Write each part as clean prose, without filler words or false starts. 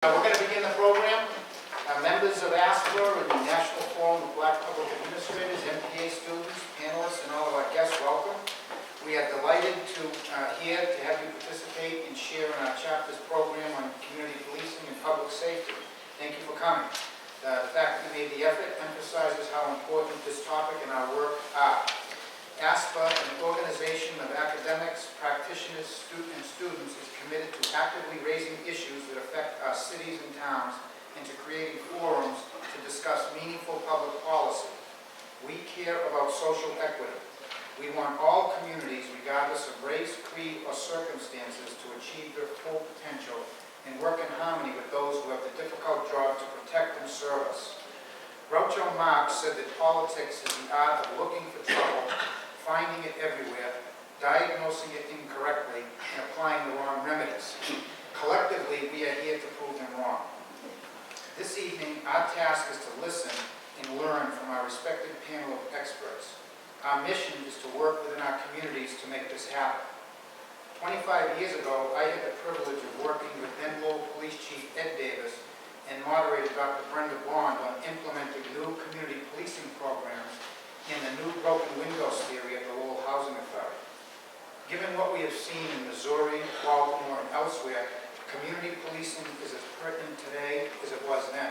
We're going to begin the program. Members of ASPA and the National Forum of Black Public Administrators, MPA students, panelists, and all of our guests, welcome. We are delighted to here to have you participate and share in our chapter's program on community policing and public safety. Thank you for coming. The fact that you made the effort emphasizes how important this topic and our work are. ASPA, an organization of academics, practitioners, and students, is committed to actively raising issues that affect our cities and towns and to creating forums to discuss meaningful public policy. We care about social equity. We want all communities, regardless of race, creed, or circumstances, to achieve their full potential and work in harmony with those who have the difficult job to protect and serve us. Groucho Marx said that politics is the art of looking for trouble, finding it everywhere, diagnosing it incorrectly, and applying the wrong remedies. Collectively, we are here to prove them wrong. This evening, our task is to listen and learn from our respected panel of experts. Our mission is to work within our communities to make this happen. 25 years ago, I had the privilege of working with then Lowell Police Chief Ed Davis and moderator Dr. Brenda on implementing new community policing programs in the new broken windows theory at the Lowell Housing Authority. Given what we have seen in Missouri, Baltimore, and elsewhere, community policing is as pertinent today as it was then.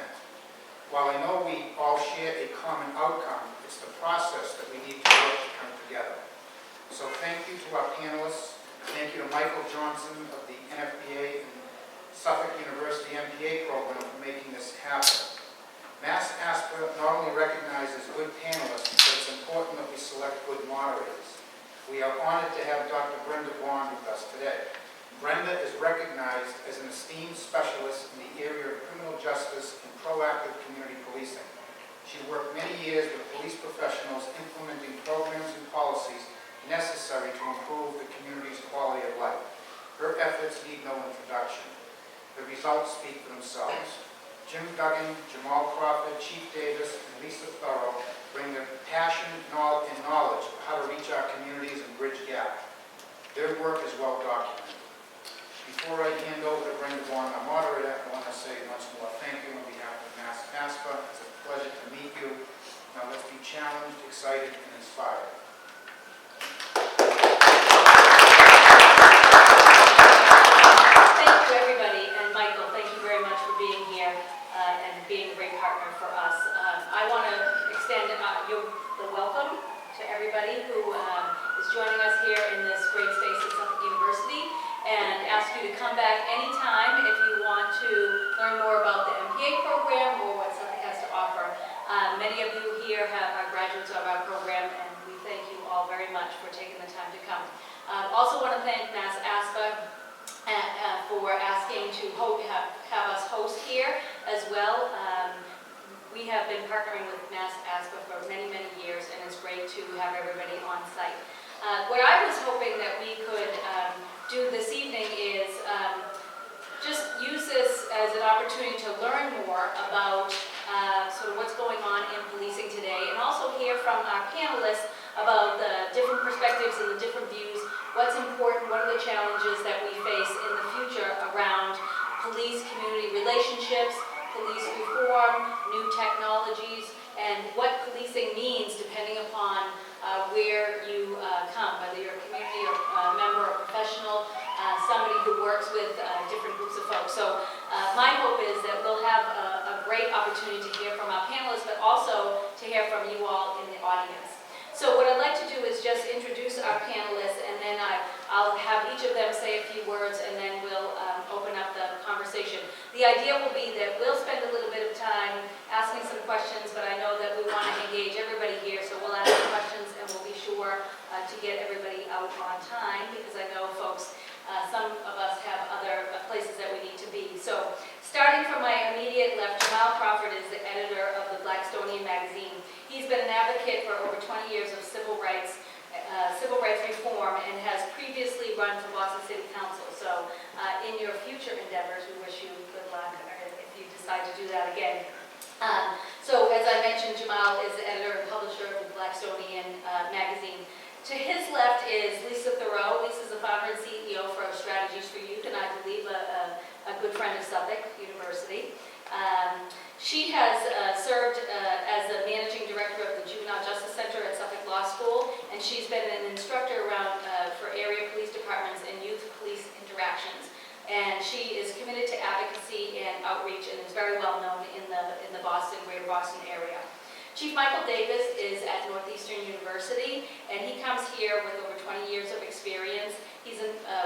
While I know we all share a common outcome, it's the process that we need to work to come together. So thank you to our panelists. Thank you to Michael Johnson of the NFPA and Suffolk University MPA program for making this happen. MassASPA not only recognizes good panelists, but it's important that we select good moderators. We are honored to have Dr. Brenda with us today. Brenda is recognized as an esteemed specialist in the area of criminal justice and proactive community policing. She worked many years with police professionals implementing programs and policies necessary to improve the community's quality of life. Her efforts need no introduction. The results speak for themselves. Jim Duggan, Jamal Crawford, Chief Davis, and Lisa Thurau bring their passion and knowledge of how to reach our communities and bridge gap. Their work is well documented. Before I hand over to Brenda, our moderator, I want to say once more thank you on behalf of MassASPA. It's a pleasure to meet you. Now let's be challenged, excited, and inspired. Thank you, everybody, and Michael, thank you very much for being here and being a great partner for us. I want to extend the welcome to everybody who is joining us here in this great space at Suffolk University, and ask you to come back anytime if you want to learn more about the MPA program or what Suffolk has to offer. Many of you here are graduates of our program, and we thank you all very much for taking the time to come. Also want to thank MassASPA for asking to have us host here as well. We have been partnering with MassASPA for many, many years, and it's great to have everybody on site. What I was hoping that we could do this evening is just use this as an opportunity to learn more about sort of what's going on in policing today, and also hear from our panelists about the different perspectives and the different views, what's important, what are the challenges that we face in the future around police-community relationships, police reform, new technologies, and what policing means depending upon where you come, whether you're a community or member or professional, somebody who works with different groups of folks. So my hope is that we'll have a great opportunity to hear from our panelists, but also to hear from you all in the audience. So what I'd like to do is just introduce our panelists, and then I'll have each of them say a few words, and then we'll open up the conversation. The idea will be that we'll spend a little bit of time asking some questions, but I know that we want to engage everybody here, so we'll ask some questions, and we'll be sure to get everybody out on time, because I know folks, some of us have other places that we need to be. So starting from my immediate left, Jamal Crawford is the editor of the Blackstonian magazine. He's been an advocate for over 20 years of civil rights reform, and has previously run for Boston City Council. So in your future endeavors, we wish you good luck if you decide to do that again. So as I mentioned, Jamal is the editor and publisher of the Blackstonian magazine. To his left is Lisa Thurau. Lisa's the founder and CEO for Strategies for Youth, and I believe a good friend of Suffolk University. She has served as the managing director of the Juvenile Justice Center at Suffolk Law School, and she's been an instructor around for area police departments and youth police interactions. And she is committed to advocacy and outreach and is very well known in the Boston, greater Boston area. Chief Michael Davis is at Northeastern University, and he comes here with over 20 years of experience. He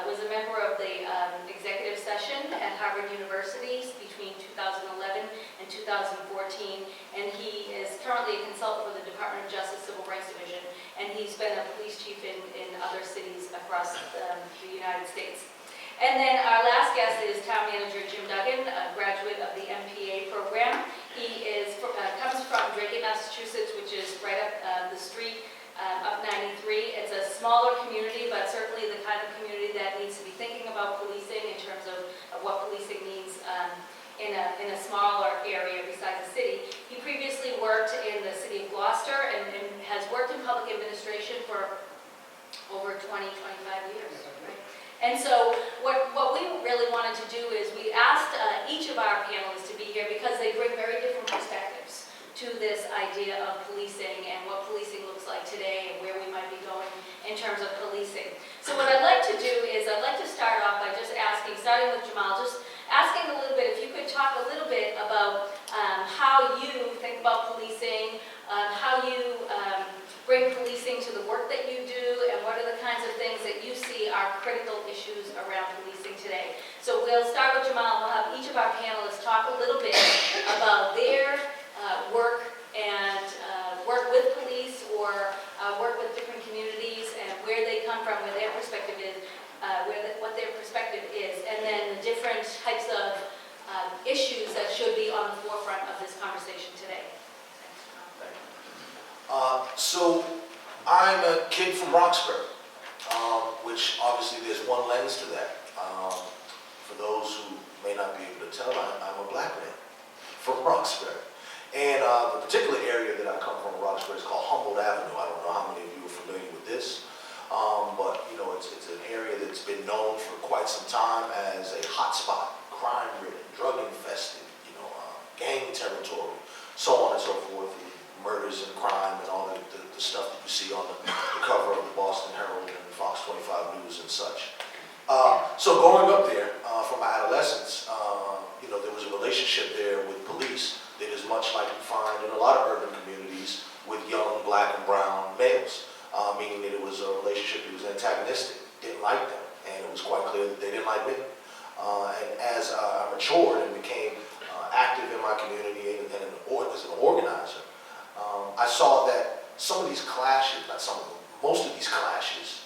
was a member of the executive session at Harvard University between 2011 and 2014, and he is currently a consultant for the Department of Justice Civil Rights Division, and he's been a police chief in other cities across the United States. And then our last guest is Town Manager Jim Duggan, a graduate of the MPA program. He comes from Drake, Massachusetts, which is right up the street, up 93. It's a smaller community, but certainly the kind of community that needs to be thinking about policing in terms of what policing means in a smaller area besides the city. He previously worked in the city of Gloucester and has worked in public administration for over 20, 25 years. Right? And so what we really wanted to do is we asked each of our panelists to be here because they bring very different perspectives to this idea of policing and what policing looks like today and where we might be going in terms of policing. So what I'd like to do is I'd like to start off by just asking, starting with Jamal, just asking a little bit, if you could talk a little bit about how you think about policing, how you bring policing to the work that you do, and what are the kinds of things that you see are critical issues around policing today. So we'll start with Jamal. We'll have each of our panelists talk a little bit about their work and work with police or work with different communities and where they come from, where their perspective is, what their perspective is, and then the different types of issues that should be on the forefront of this conversation today. So I'm a kid from Roxbury, which obviously there's one lens to that. For those who may not be able to tell, I'm a black man from Roxbury. And the particular area that I come from, Roxbury, is called Humboldt Avenue. I don't know how many of you are familiar with this, but you know, it's an area that's been known for quite some time as a hotspot, crime-ridden, drug-infested, gang territory, so on and so forth. Murders and crime and all the stuff that you see on the cover of the Boston Herald and Fox 25 News and such. So growing up there, from my adolescence, there was a relationship there with police that is much like you find in a lot of urban communities with young black and brown males, meaning that it was a relationship that was antagonistic, didn't like them, and it was quite clear that they didn't like me. And as I matured and became active in my community and as an organizer, I saw that some of these clashes, not some of them, most of these clashes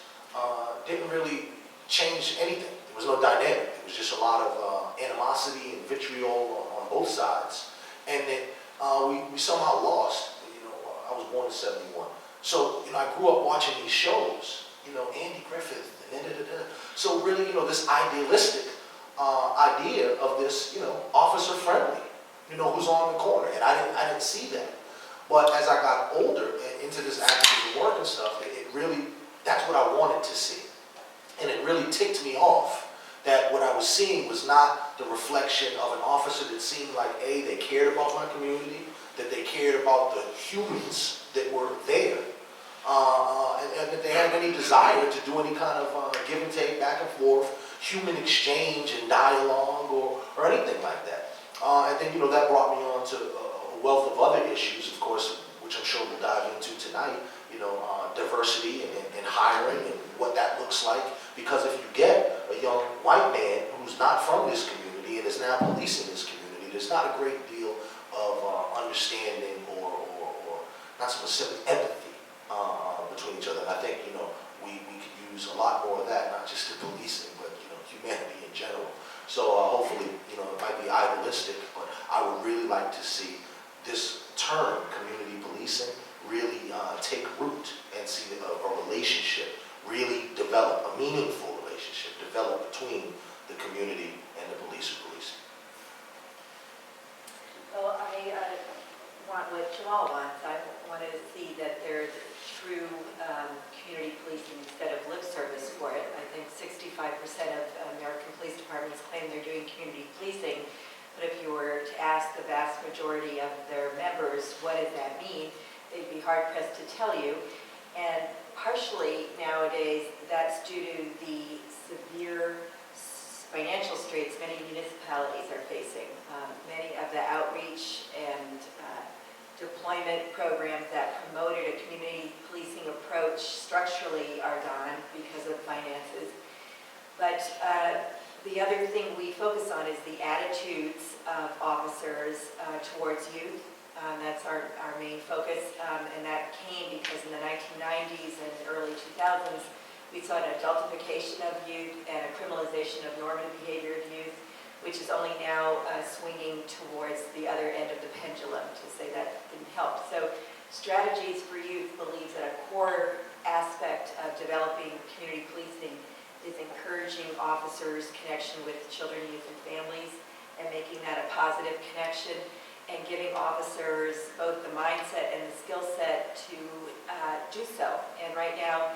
didn't really change anything. There was no dynamic. It was just a lot of animosity and vitriol on both sides. And that we somehow lost. I was born in '71. So, I grew up watching these shows, Andy Griffith, and da-da-da-da. So really, this idealistic idea of this, officer friendly, who's on the corner. And I didn't see that. But as I got older and into this activism work and stuff, that's what I wanted to see. And it really ticked me off that what I was seeing was not the reflection of an officer that seemed like, A, they cared about my community, that they cared about the humans that were there, and that they had any desire to do any kind of give and take, back and forth, human exchange and dialogue or anything like that. And then, that brought me on to a wealth of other issues, of course, which I'm sure we'll dive into tonight, diversity and hiring and what that looks like. Because if you get a young white man who's not from this community and is now policing this community, there's not a great deal of understanding or not so much simply empathy between each other. And I think, we could use a lot more of that, not just in policing, but, humanity in general. So hopefully, it might be idealistic, but I would really like to see this term, community policing, really take root and see a relationship really develop, a meaningful relationship develop between the community and the police or policing. Well, I want what Jamal wants. I want to see that there's true community policing instead of lip service for it. I think 65% of American police departments claim they're doing community policing, but if you were to ask the vast majority of their members, what does that mean, they'd be hard-pressed to tell you. And partially nowadays, that's due to the severe financial straits many municipalities are facing. Many of the outreach and deployment programs that promoted a community policing approach structurally are gone because of finances. But the other thing we focus on is the attitudes of officers towards youth. That's our main focus, and that came because in the 1990s and early 2000s, we saw an adultification of youth and a criminalization of normative behavior of youth, which is only now swinging towards the other end of the pendulum, to say that didn't help. So Strategies for Youth believes that a core aspect of developing community policing is encouraging officers' connection with children, youth, and families, and making that a positive connection, and giving officers both the mindset and the skill set to do so. And right now,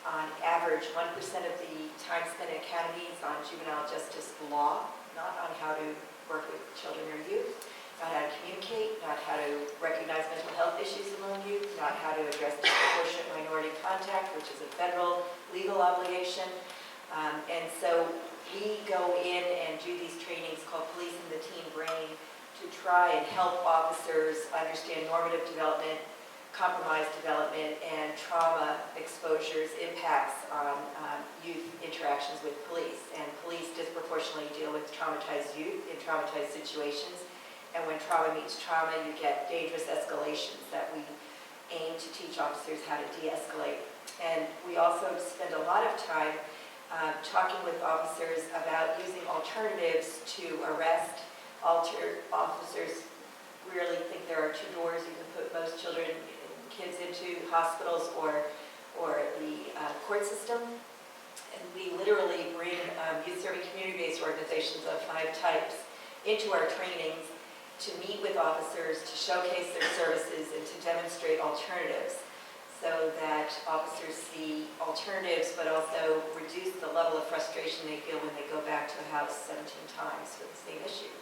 on average, 1% of the time spent in academies on juvenile justice law, not on how to work with children or youth, not how to communicate, not how to recognize mental health issues among youth, not how to address disproportionate minority contact, which is a federal legal obligation. And so we go in and do these trainings called Policing the Teen Brain to try and help officers understand normative development, compromise development, and trauma exposures impacts on youth interactions with police. And police disproportionately deal with traumatized youth in traumatized situations. And when trauma meets trauma, you get dangerous escalations that we aim to teach officers how to de-escalate. And we also spend a lot of time talking with officers about using alternatives to arrest. Officers really think there are two doors you can put most children and kids into: hospitals or the court system. And we literally bring youth-serving community-based organizations of 5 types into our trainings to meet with officers, to showcase their services, and to demonstrate alternatives, so that officers see alternatives but also reduce the level of frustration they feel when they go back to the house 17 times for the same issue.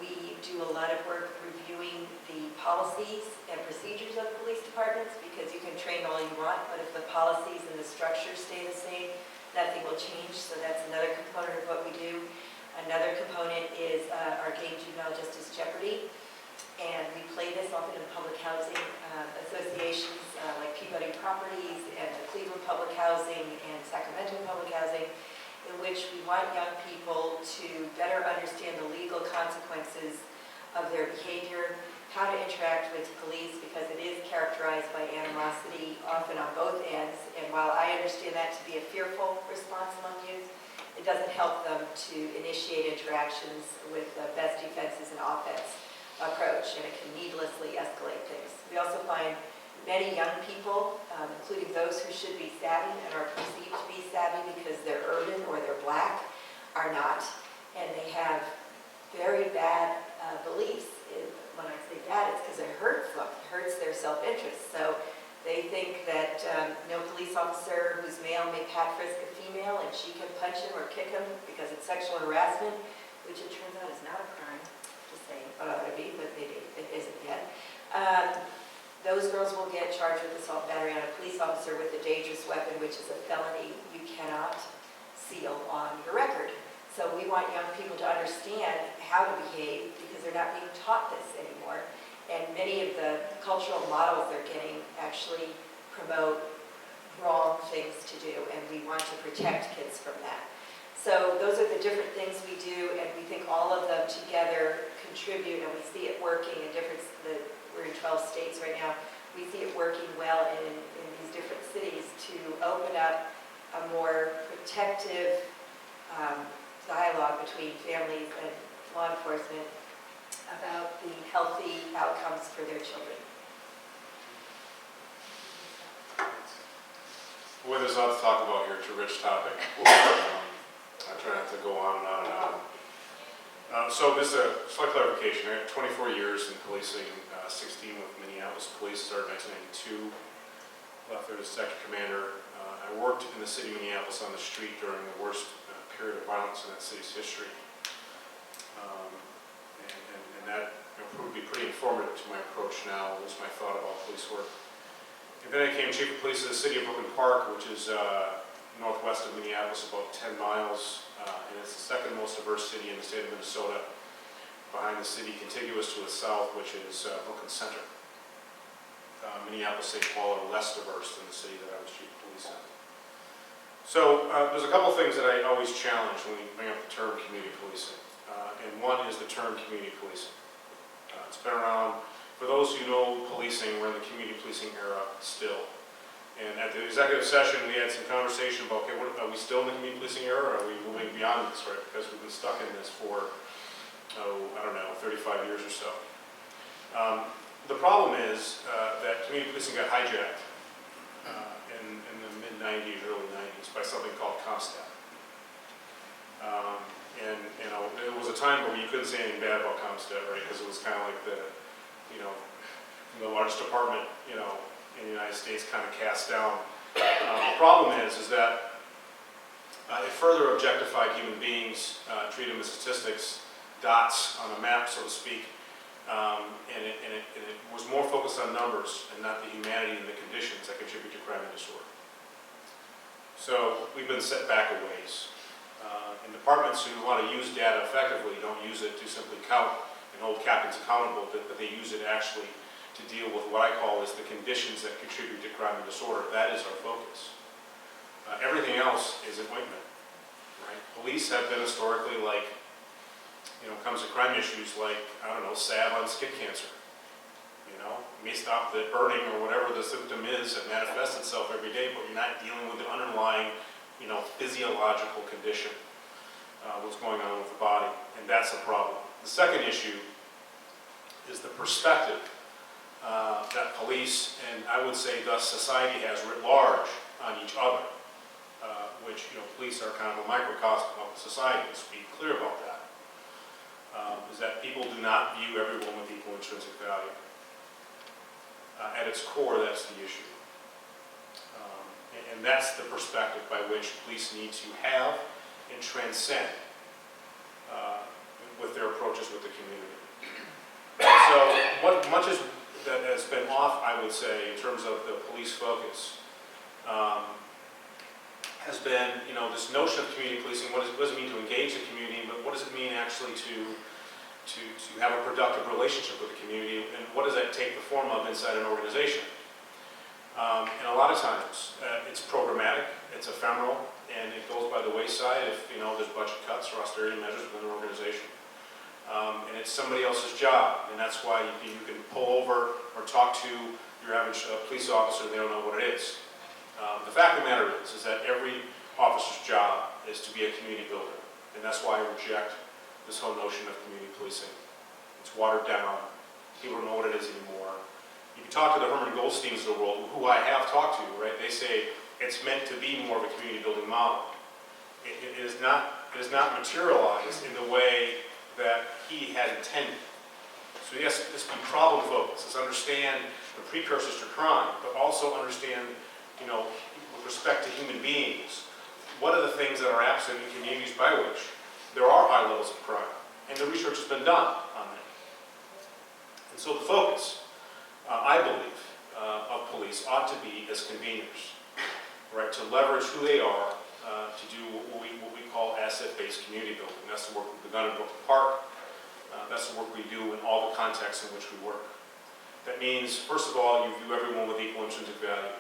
We do a lot of work reviewing the policies and procedures of police departments, because you can train all you want, but if the policies and the structure stay the same, nothing will change. So that's another component of what we do. Another component is our game Juvenile Justice Jeopardy, and we play this often in public housing associations like Peabody Properties and the Cleveland Public Housing and Sacramento Public Housing, in which we want young people to better understand the legal consequences of their behavior, how to interact with police, because it is characterized by animosity, often on both ends. And while I understand that to be a fearful response among youth, it doesn't help them to initiate interactions with the best defense is an offense approach, and it can needlessly escalate things. We also find many young people, including those who should be savvy and are perceived to be savvy because they're urban or they're black, are not. And they have very bad beliefs. When I say bad, it's because it hurts them. It hurts their self-interest. So they think that no police officer who's male may pat frisk a female and she can punch him or kick him because it's sexual harassment, which it turns out is not a crime. Just saying, but it ought to be, but maybe it isn't yet. Those girls will get charged with assault battery on a police officer with a dangerous weapon, which is a felony you cannot seal on your record. So we want young people to understand how to behave, because they're not being taught this anymore. And many of the cultural models they're getting actually promote wrong things to do, and we want to protect kids from that. So those are the different things we do, and we think all of them together contribute, and we see it working in different, we're in 12 states right now. We see it working well in these different cities to open up a more protective dialogue between families and law enforcement about the healthy outcomes for their children. Boy, there's a lot to talk about here. It's a rich topic. I try not to go on and on and on. So this is a slight clarification. I have 24 years in policing, 16 with Minneapolis Police, started in 1992, left there as second commander. I worked in the city of Minneapolis on the street during the worst period of violence in that city's history. And that proved to be pretty informative to my approach now, was my thought about police work. And then I became chief of police of the city of Brooklyn Park, which is northwest of Minneapolis, about 10 miles. And it's the second most diverse city in the state of Minnesota, behind the city contiguous to the south, which is Brooklyn Center. Minneapolis, St. Paul are less diverse than the city that I was chief of police in. So there's a couple things that I always challenge when we bring up the term community policing. And one is the term community policing. It's been around, for those who know policing, we're in the community policing era still. And at the executive session, we had some conversation about, okay, are we still in the community policing era, or are we moving beyond this, right? Because we've been stuck in this for, I don't know, 35 years or so. The problem is that community policing got hijacked in the mid-90s, early 90s by something called ComStat. And it was a time where you couldn't say anything bad about ComStat, right? Because it was kind of like the largest department, in the United States, kind of cast down. The problem is that it further objectified human beings, treated them as statistics, dots on a map, so to speak, and it was more focused on numbers and not the humanity and the conditions that contribute to crime and disorder. So we've been set back a ways. And departments who want to use data effectively don't use it to simply count and hold captains accountable, but they use it actually to deal with what I call is the conditions that contribute to crime and disorder. That is our focus. Everything else is appointment, right? Police have been historically like, comes to crime issues like, I don't know, salve on skin cancer. You may stop the burning or whatever the symptom is that manifests itself every day, but you're not dealing with the underlying, physiological condition, what's going on with the body, and that's a problem. The second issue is the perspective that police, and I would say thus society, has writ large on each other, which, police are kind of a microcosm of society, let's be clear about that, is that people do not view everyone with equal intrinsic value. At its core, that's the issue. And that's the perspective by which police need to have and transcend with their approaches with the community. And so much that has been off, I would say, in terms of the police focus, has been, this notion of community policing. What does it mean to engage the community, but what does it mean actually to have a productive relationship with the community, and what does that take the form of inside an organization? And a lot of times, it's programmatic, it's ephemeral, and it goes by the wayside if, there's budget cuts or austerity measures within an organization. And it's somebody else's job, and that's why you can pull over or talk to your average police officer and they don't know what it is. The fact of the matter is that every officer's job is to be a community builder, and that's why I reject this whole notion of community policing. It's watered down. People don't know what it is anymore. You can talk to the Herman Goldsteins of the world, who I have talked to, right? They say it's meant to be more of a community building model. It is not materialized in the way that he had intended. So yes, let's be problem focused. Let's understand the precursors to crime, but also understand, with respect to human beings, what are the things that are absent in communities by which there are high levels of crime, and the research has been done on that. And so the focus, I believe, of police ought to be as conveners, right? To leverage who they are to do what we call asset-based community building. That's the work we've begun in Brooklyn Park. That's the work we do in all the contexts in which we work. That means, first of all, you view everyone with equal intrinsic value.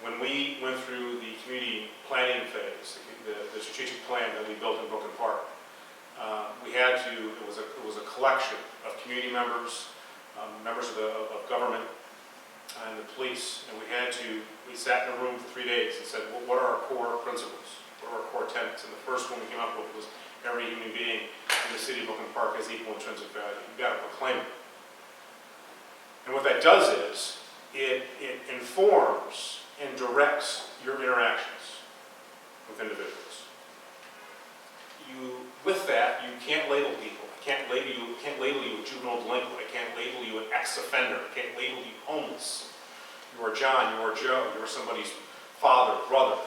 When we went through the community planning phase, the strategic plan that we built in Brooklyn Park, it was a collection of community members, members of government, and the police, and we sat in a room for 3 days and said, well, what are our core principles? What are our core tenets? And the first one we came up with was every human being in the city of Brooklyn Park has equal intrinsic value. You've got to proclaim it. And what that does is, it informs and directs your interactions with individuals. with that, you can't label people. I can't label you a juvenile delinquent. I can't label you an ex-offender. I can't label you homeless. You are John, you are Joe, you are somebody's father, brother.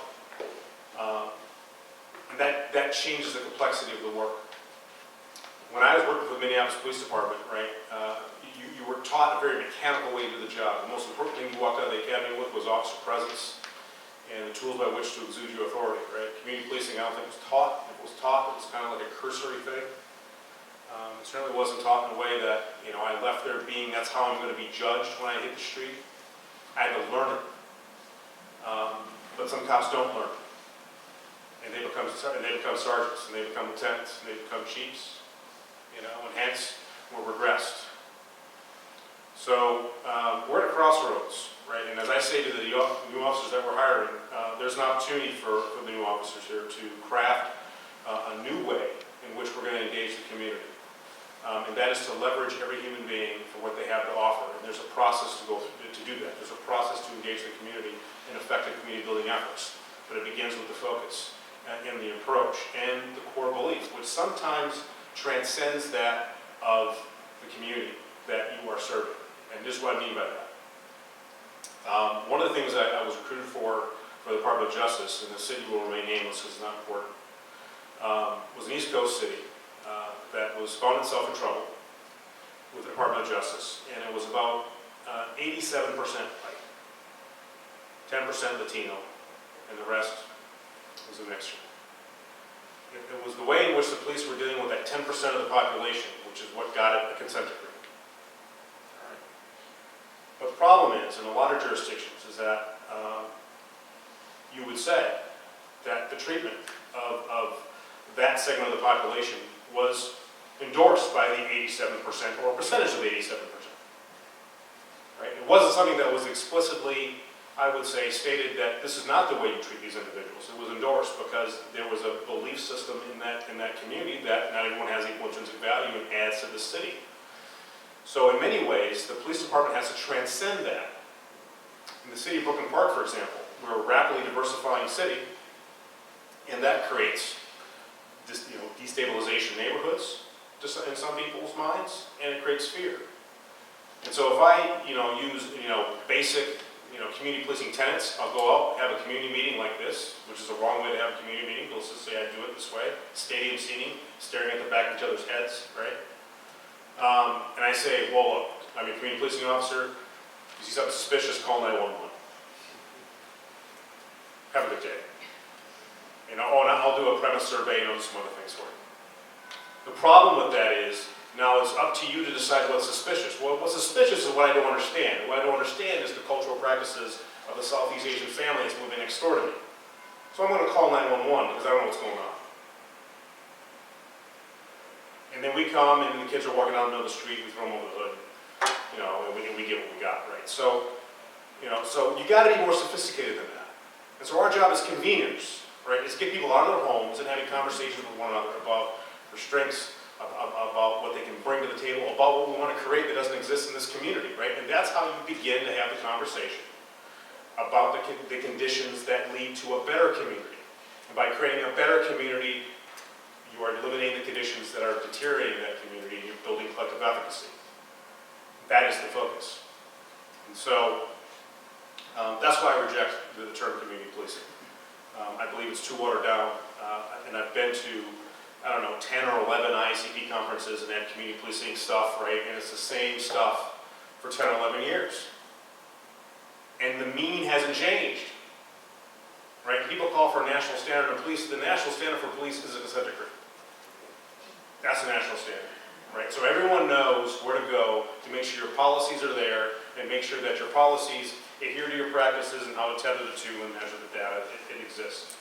And that changes the complexity of the work. When I was working for the Minneapolis Police Department, right, you were taught a very mechanical way to do the job. The most important thing you walked out of the academy with was officer presence and the tools by which to exude your authority, right? Community policing, I don't think was taught. If it was taught, it was kind of like a cursory thing. It certainly wasn't taught in a way that, I left there being, that's how I'm going to be judged when I hit the street. I had to learn it. But some cops don't learn. And they become sergeants, and they become lieutenants, and they become chiefs, and hence we're regressed. So we're at a crossroads, right? And as I say to the new officers that we're hiring, there's an opportunity for the new officers here to craft a new way in which we're going to engage the community. And that is to leverage every human being for what they have to offer. And there's a process to go through to do that. There's a process to engage the community in effective community building efforts. But it begins with the focus and the approach and the core belief, which sometimes transcends that of the community that you are serving. And this is what I mean by that. One of the things I was recruited for the Department of Justice, and the city will remain nameless because it's not important, was an East Coast city that was found itself in trouble with the Department of Justice, and it was about 87% white, 10% Latino, and the rest was a mixture. It was the way in which the police were dealing with that 10% of the population, which is what got it a consent decree. All right. But the problem is, in a lot of jurisdictions, is that you would say that the treatment of that segment of the population was endorsed by the 87% or a percentage of the 87%. Right? It wasn't something that was explicitly, I would say, stated that this is not the way you treat these individuals. It was endorsed because there was a belief system in that community that not everyone has equal intrinsic value and adds to the city. So in many ways, the police department has to transcend that. In the city of Brooklyn Park, for example, we're a rapidly diversifying city, and that creates this, destabilization neighborhoods in some people's minds, and it creates fear. And so if I, use, basic, community policing tenets, I'll go out, have a community meeting like this, which is a wrong way to have a community meeting. Let's just say I do it this way, stadium seating, staring at the back of each other's heads, right? And I say, well, look, I'm a community policing officer. You see something suspicious, call 911. Have a good day. And I'll do a premise survey and some other things for you. The problem with that is, now it's up to you to decide what's suspicious. Well, what's suspicious is what I don't understand. What I don't understand is the cultural practices of the Southeast Asian family that's moving next door to me. So I'm going to call 911 because I don't know what's going on. And then we come and the kids are walking down the middle of the street, we throw them over the hood, and we get what we got, right? So, so you got to be more sophisticated than that. And so our job as conveners, right, is get people out of their homes and having conversations with one another about their strengths, about what they can bring to the table, about what we want to create that doesn't exist in this community, right? And that's how you begin to have the conversation about the conditions that lead to a better community. And by creating a better community, you are eliminating the conditions that are deteriorating that community, and you're building collective efficacy. That is the focus. And so that's why I reject the term community policing. I believe it's too watered down, and I've been to 10 or 11 ICP conferences and had community policing stuff, right? And it's the same stuff for 10 or 11 years. And the meaning hasn't changed, right? People call for a national standard of police. The national standard for police is a consent decree. That's the national standard, right? So everyone knows where to go to make sure your policies are there and make sure that your policies adhere to your practices and how to tether the two and measure the data. It exists.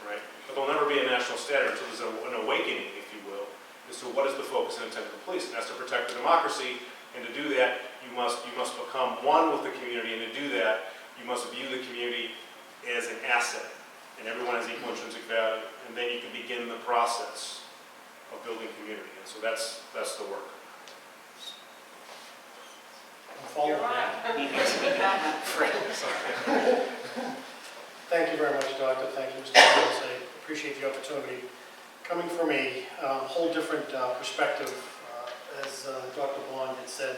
Right? But there'll never be a national standard until there's an awakening, if you will, as to what is the focus and intent of the police. And that's to protect the democracy, and to do that, you must become one with the community, and to do that, you must view the community as an asset, and everyone has equal intrinsic value, and then you can begin the process of building community. And so that's the work. You're right. Thank you very much, Doctor. Thank you, Mr. Cardozo. I appreciate the opportunity to coming from a whole different perspective, as Dr. Bond had said,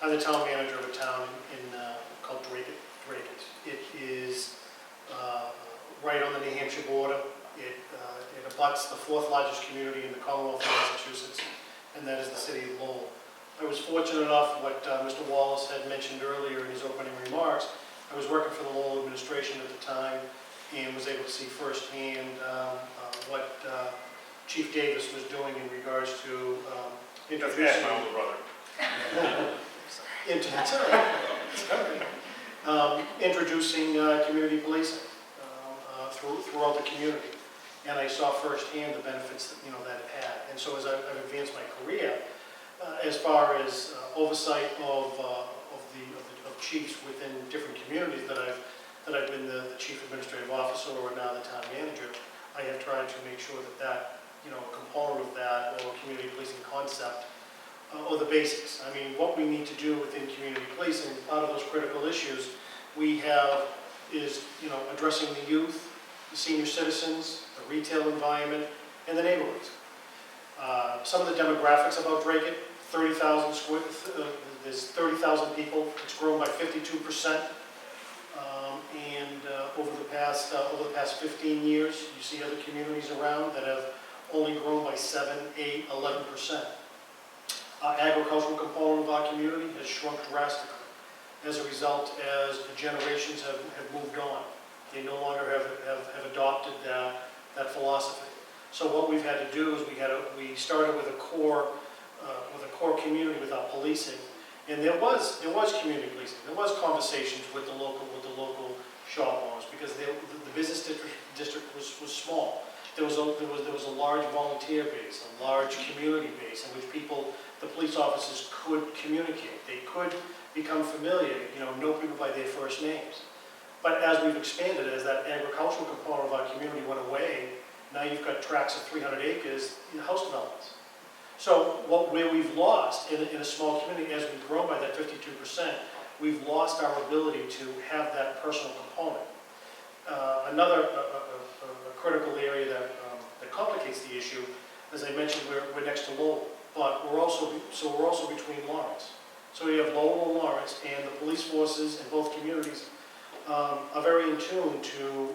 I'm the town manager of a town called Drake. It is right on the New Hampshire border. It abuts the fourth largest community in the Commonwealth of Massachusetts, and that is the city of Lowell. I was fortunate enough, what Mr. Wallace had mentioned earlier in his opening remarks, I was working for the Lowell administration at the time and was able to see firsthand what Chief Davis was doing in regards to introducing... my older brother. Introducing community policing throughout the community. And I saw firsthand the benefits that, that it had. And so as I've advanced my career, as far as oversight of chiefs within different communities that I've been the chief administrative officer or now the town manager, I have tried to make sure that a component of that or community policing concept or the basics. I mean, what we need to do within community policing, part of those critical issues we have is, addressing the youth, the senior citizens, the retail environment, and the neighborhoods. Some of the demographics about Drake, 30,000 there's 30,000 people. It's grown by 52%. Over the past 15 years, you see other communities around that have only grown by 7, 8, 11%. Agricultural component of our community has shrunk drastically as a result as the generations have moved on. They no longer have adopted that philosophy. So what we've had to do is we started with a core community with our policing, and there was community policing. There was conversations with the local shop owners because the business district was small. There was a large volunteer base, a large community base in which the police officers could communicate. They could become familiar, know people by their first names. But as we've expanded, as that agricultural component of our community went away, now you've got tracts of 300 acres in house developments. So where we've lost in a small community, as we've grown by that 52%, we've lost our ability to have that personal component. Another critical area that complicates the issue, as I mentioned, we're next to Lowell, but we're also between Lawrence. So we have Lowell and Lawrence, and the police forces in both communities are very in tune to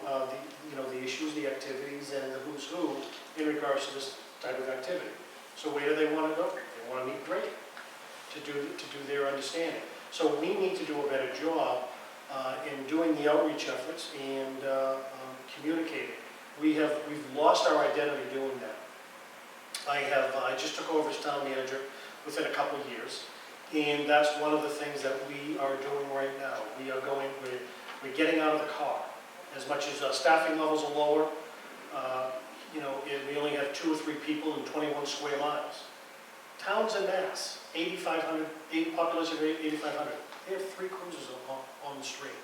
the issues, the activities, and the who's who in regards to this type of activity. So where do they want to go? They want to meet Drake to do their understanding. So we need to do a better job in doing the outreach efforts and communicating. We've lost our identity doing that. I just took over as town manager within a couple of years, and that's one of the things that we are doing right now. We're getting out of the car. As much as staffing levels are lower, we only have 2 or 3 people in 21 square miles. Towns in Mass, 8,500, population of 8,500. They have 3 cruisers on the street.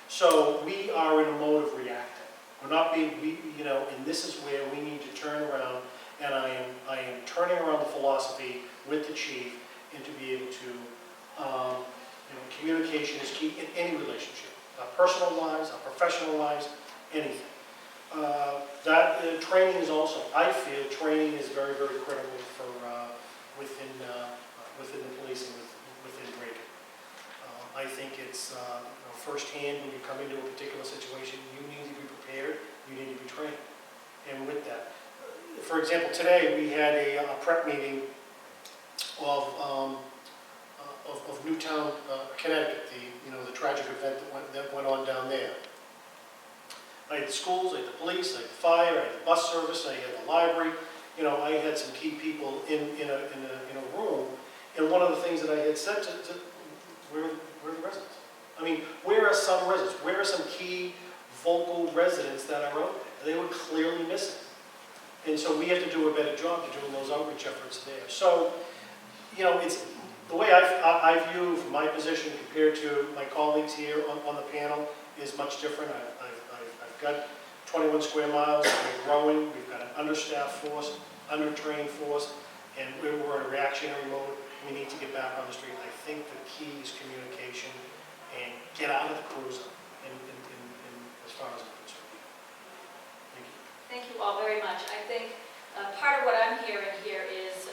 So we are in a mode of reacting. We're not being, and this is where we need to turn around, and I am turning around the philosophy with the chief and to be able to, communication is key in any relationship, our personal lives, our professional lives, anything. Training is also, I feel training is very, very critical for within the policing, within Drake. I think it's firsthand when you come into a particular situation, you need to be prepared, you need to be trained. And with that, for example, today we had a prep meeting of Newtown, Connecticut, the tragic event that went on down there. I had the schools, I had the police, I had the fire, I had the bus service, I had the library. I had some key people in a room, and one of the things that I had said to where are the residents? I mean, where are some residents? Where are some key vocal residents that are out there? They were clearly missing. And so we have to do a better job of doing those outreach efforts there. So, it's the way I view from my position compared to my colleagues here on the panel is much different. I've got 21 square miles, we're growing, we've got an understaffed force, undertrained force, and we're in a reactionary mode. We need to get back on the street. I think the key is communication and get out of the cruiser as far as I'm concerned. Thank you. Thank you all very much. I think part of what I'm hearing here is,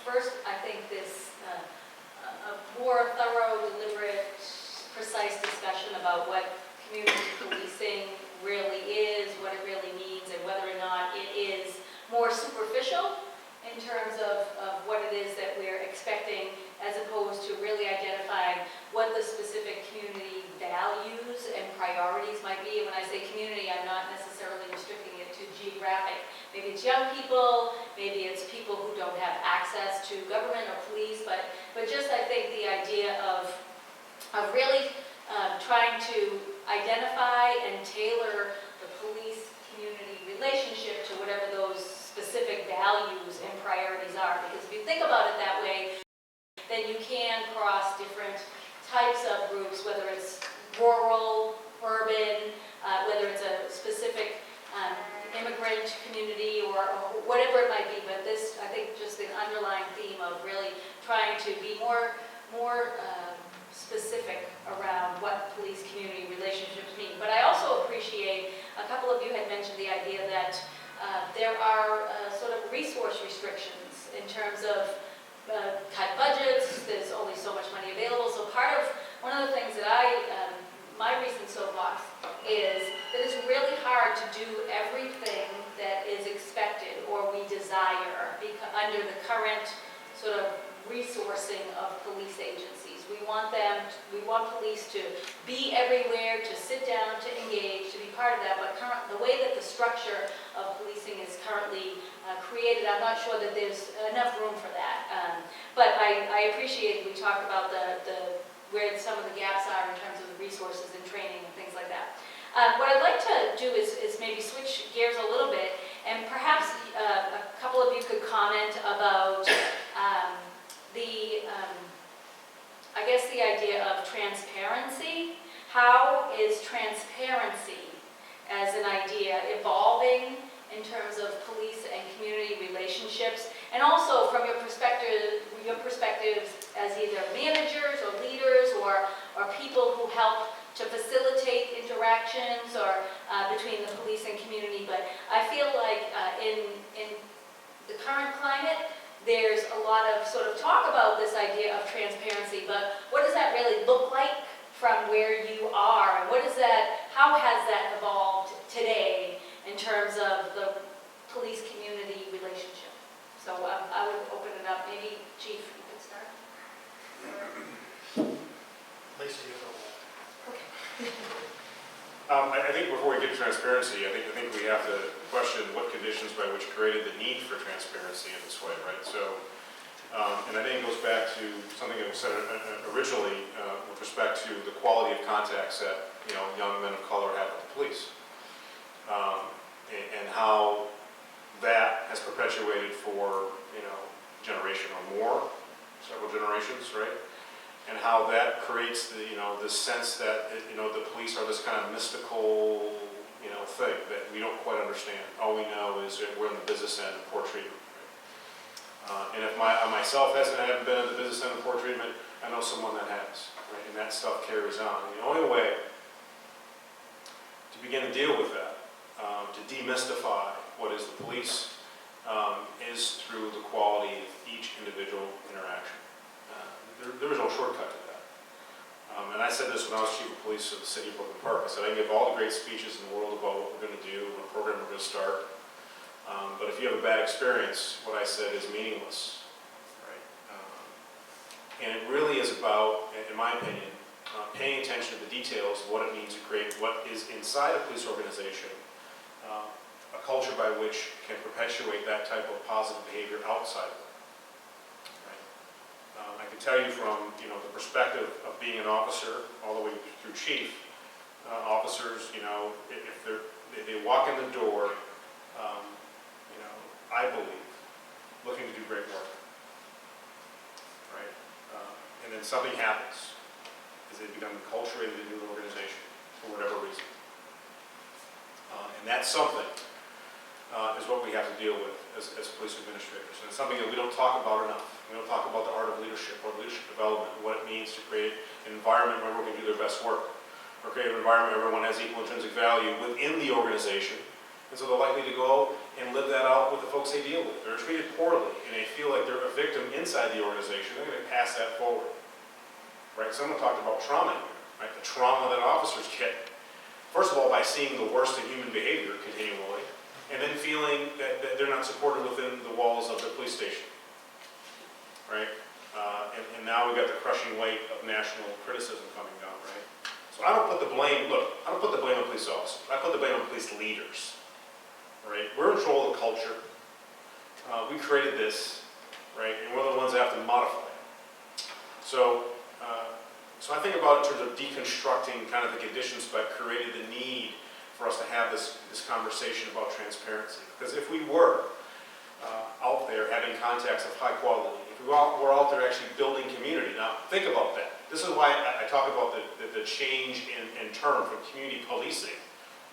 first, I think this, a more thorough, deliberate, precise discussion about what community policing really is, what it really means, and whether or not it is more superficial in terms of what it is that we're expecting, as opposed to really identifying what the specific community values and priorities might be. And when I say community, I'm not necessarily restricting it to geographic. Maybe it's young people, maybe it's people who don't have access to government or police, but just I think the idea of really trying to identify and tailor the police-community relationship to whatever those specific values and priorities are. Because if you think about it that way, then you can cross different types of groups, whether it's rural, urban, whether it's a specific immigrant community or whatever it might be. But this, I think, just an underlying theme of really trying to be more specific around what police-community relationships mean. But I also appreciate, a couple of you had mentioned the idea that there are sort of resource restrictions in terms of cut budgets, there's only so much money available. So one of the things that my recent soapbox is that it's really hard to do everything that is expected or we desire under the current sort of resourcing of police agencies. We want police to be everywhere, to sit down, to engage, to be part of that, but the way that the structure of policing is currently created, I'm not sure that there's enough room for that. But I appreciate we talked about where some of the gaps are in terms of the resources and training and things like that. What I'd like to do is maybe switch gears a little bit, and perhaps a couple of you could comment about I guess the idea of transparency. How is transparency as an idea evolving in terms of police and community relationships? And also from your perspectives as either managers or leaders or people who help to facilitate interactions or between the police and community. But I feel like in the current climate, there's a lot of sort of talk about this idea of transparency, but what does that really look like from where you are? And how has that evolved today in terms of the police-community relationship? So I would open it up. Maybe Chief, you could start. Lisa, you go. I think before we get to transparency, I think we have to question what conditions by which created the need for transparency in this way, right? So, and I think it goes back to something that was said originally with respect to the quality of contacts that young men of color have with the police, and how that has perpetuated for generation or more, several generations, right? And how that creates this sense that the police are this kind of mystical thing that we don't quite understand. All we know is that we're in the business end of poor treatment. Right? And if myself haven't been in the business end of poor treatment, I know someone that has, right? And that stuff carries on. And the only way to begin to deal with that, to demystify what is the police, is through the quality of each individual interaction. There is no shortcut to that. And I said this when I was chief of police of the city of Brooklyn Park. I said I can give all the great speeches in the world about what we're going to do, what program we're going to start. But if you have a bad experience, what I said is meaningless. Right? And it really is about, in my opinion, paying attention to the details of what it means to create what is inside a police organization, a culture by which can perpetuate that type of positive behavior outside of it. I can tell you from the perspective of being an officer all the way through chief, officers, if they walk in the door, I believe, looking to do great work, right? And then something happens, is they become enculturated into the organization for whatever reason. And that's something is what we have to deal with as police administrators. And it's something that we don't talk about enough. We don't talk about the art of leadership or leadership development, what it means to create an environment where everyone can do their best work, or create an environment where everyone has equal intrinsic value within the organization, And so they're likely to go and live that out with the folks they deal with. They're treated poorly, and they feel like they're a victim inside the organization. They're going to pass that forward, right? Someone talked about trauma here, right? The trauma that officers get, first of all, by seeing the worst in human behavior continually, and then feeling that they're not supported within the walls of the police station, right? And now we've got the crushing weight of national criticism coming down, right? So I don't put the blame, look, I don't put the blame on police officers. I put the blame on police leaders, right? We're in control of the culture. We created this, right? And we're the ones that have to modify it. So I think about it in terms of deconstructing kind of the conditions that created the need for us to have this conversation about transparency. Because if we were out there having contacts of high quality, if we were out there actually building community, now think about that. This is why I talk about the change in term from community policing,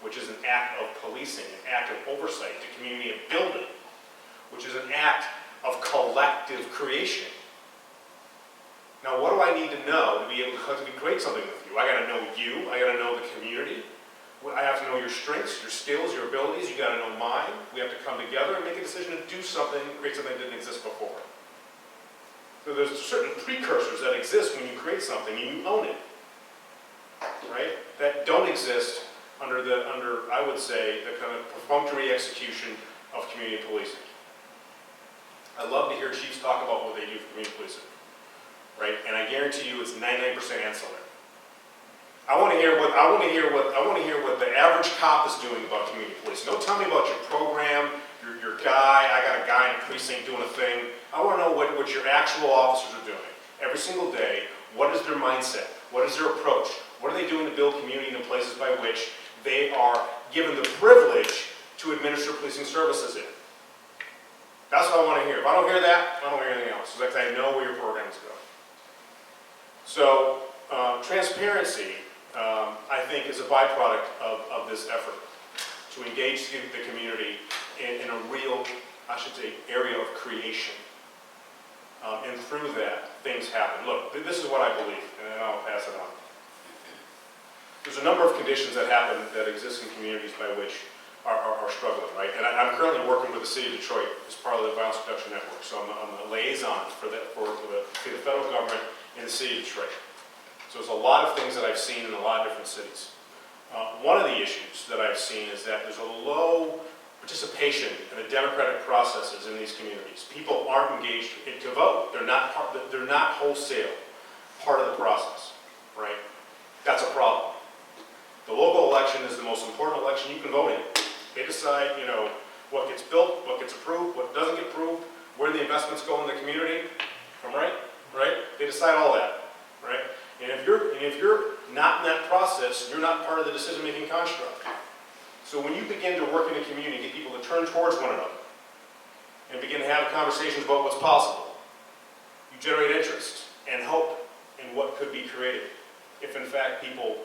which is an act of policing, an act of oversight, to community of building, which is an act of collective creation. Now, what do I need to know to be able to create something with you? I got to know you. I got to know the community. I have to know your strengths, your skills, your abilities. You got to know mine. We have to come together and make a decision to do something, create something that didn't exist before. So there's certain precursors that exist when you create something and you own it, right? That don't exist under I would say, the kind of perfunctory execution of community policing. I love to hear chiefs talk about what they do for community policing, right? And I guarantee you, it's 99% ancillary. I want to hear what the average cop is doing about community policing. Don't tell me about your program, your guy. I got a guy in the precinct doing a thing. I want to know what your actual officers are doing every single day. What is their mindset? What is their approach? What are they doing to build community in the places by which they are given the privilege to administer policing services in? That's what I want to hear. If I don't hear that, I don't hear anything else. Because I know where your programs go. So transparency, I think, is a byproduct of this effort to engage the community in a real, I should say, area of creation. And through that, things happen. Look, this is what I believe, and then I'll pass it on. There's a number of conditions that happen that exist in communities by which are struggling, right? And I'm currently working with the city of Detroit as part of the Violence Reduction Network. So I'm a liaison for the federal government in the city of Detroit. So there's a lot of things that I've seen in a lot of different cities. One of the issues that I've seen is that there's a low participation in the democratic processes in these communities. People aren't engaged to vote. They're not wholesale part of the process, right? That's a problem. The local election is the most important election you can vote in. They decide, what gets built, what gets approved, what doesn't get approved, where the investments go in the community. Am I right? They decide all that, right? And if you're not in that process, you're not part of the decision-making construct. So when you begin to work in a community, get people to turn towards one another and begin to have conversations about what's possible, you generate interest and hope in what could be created. If in fact people,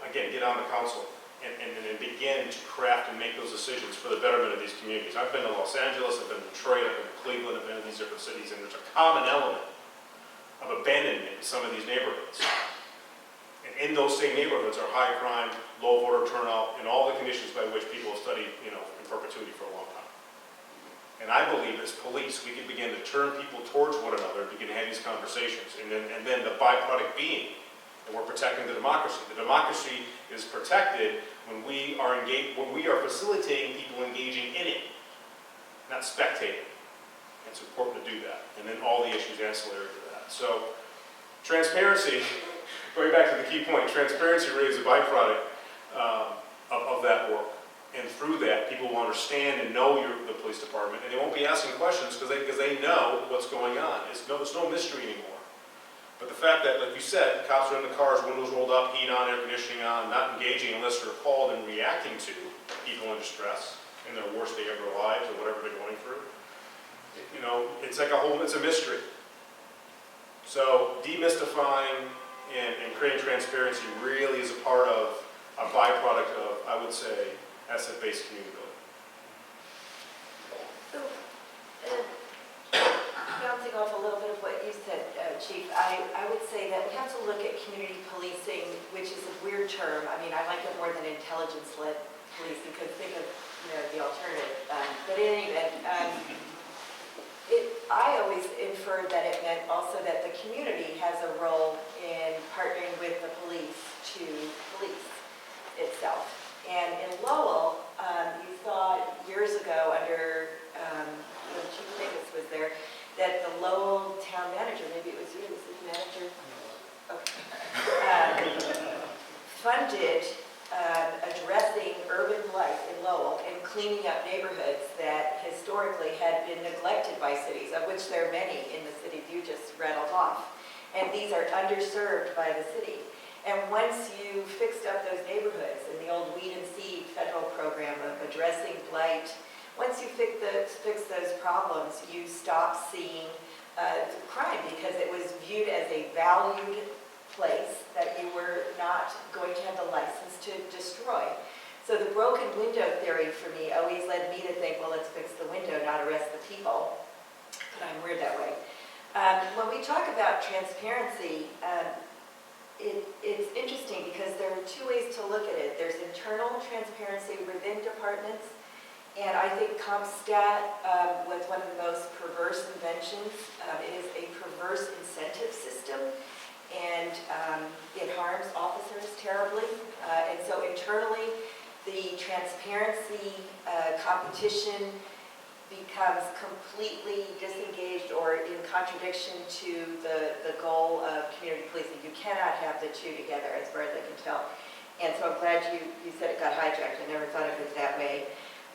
again, get on the council and begin to craft and make those decisions for the betterment of these communities. I've been to Los Angeles, I've been to Detroit, I've been to Cleveland, I've been to these different cities, and there's a common element of abandonment in some of these neighborhoods. And in those same neighborhoods are high crime, low voter turnout, and all the conditions by which people have studied, in perpetuity for a long time. And I believe as police, we can begin to turn people towards one another, begin to have these conversations, and then the byproduct being that we're protecting the democracy. The democracy is protected when we are facilitating people engaging in it, not spectating. It's important to do that. And then all the issues ancillary to that. So transparency, going back to the key point, transparency really is a byproduct of that work. And through that, people will understand and know the police department, and they won't be asking questions because they know what's going on. There's no mystery anymore. But the fact that, like you said, cops are in the cars, windows rolled up, heat on, air conditioning on, not engaging unless they're called and reacting to people in distress in their worst day of their lives or whatever they're going through. It's like it's a mystery. So demystifying and creating transparency really is a part of a byproduct of, I would say, asset-based community building. Bouncing off a little bit of what you said, Chief, I would say that we have to look at community policing, which is a weird term. I mean, I like it more than intelligence-led policing, because think of the alternative. But in any event, I always inferred that it meant also that the community has a role in partnering with the police to police itself. And in Lowell, you saw years ago under when Chief Davis was there, that the Lowell town manager, maybe it was you, the city manager, funded addressing urban blight in Lowell and cleaning up neighborhoods that historically had been neglected by cities, of which there are many in the cities you just rattled off. And these are underserved by the city. And once you fixed up those neighborhoods in the old Weed and Seed federal program of addressing blight, once you fix those problems, you stop seeing crime because it was viewed as a valued place that you were not going to have the license to destroy. So the broken window theory for me always led me to think, well, let's fix the window, not arrest the people. But I'm weird that way. When we talk about transparency, it's interesting because there are two ways to look at it. There's internal transparency within departments, and I think CompStat was one of the most perverse inventions. It is a perverse incentive system, and it harms officers terribly. And so internally, the transparency competition becomes completely disengaged or in contradiction to the goal of community policing. You cannot have the two together, as far as I can tell. And so I'm glad you said it got hijacked. I never thought of it that way.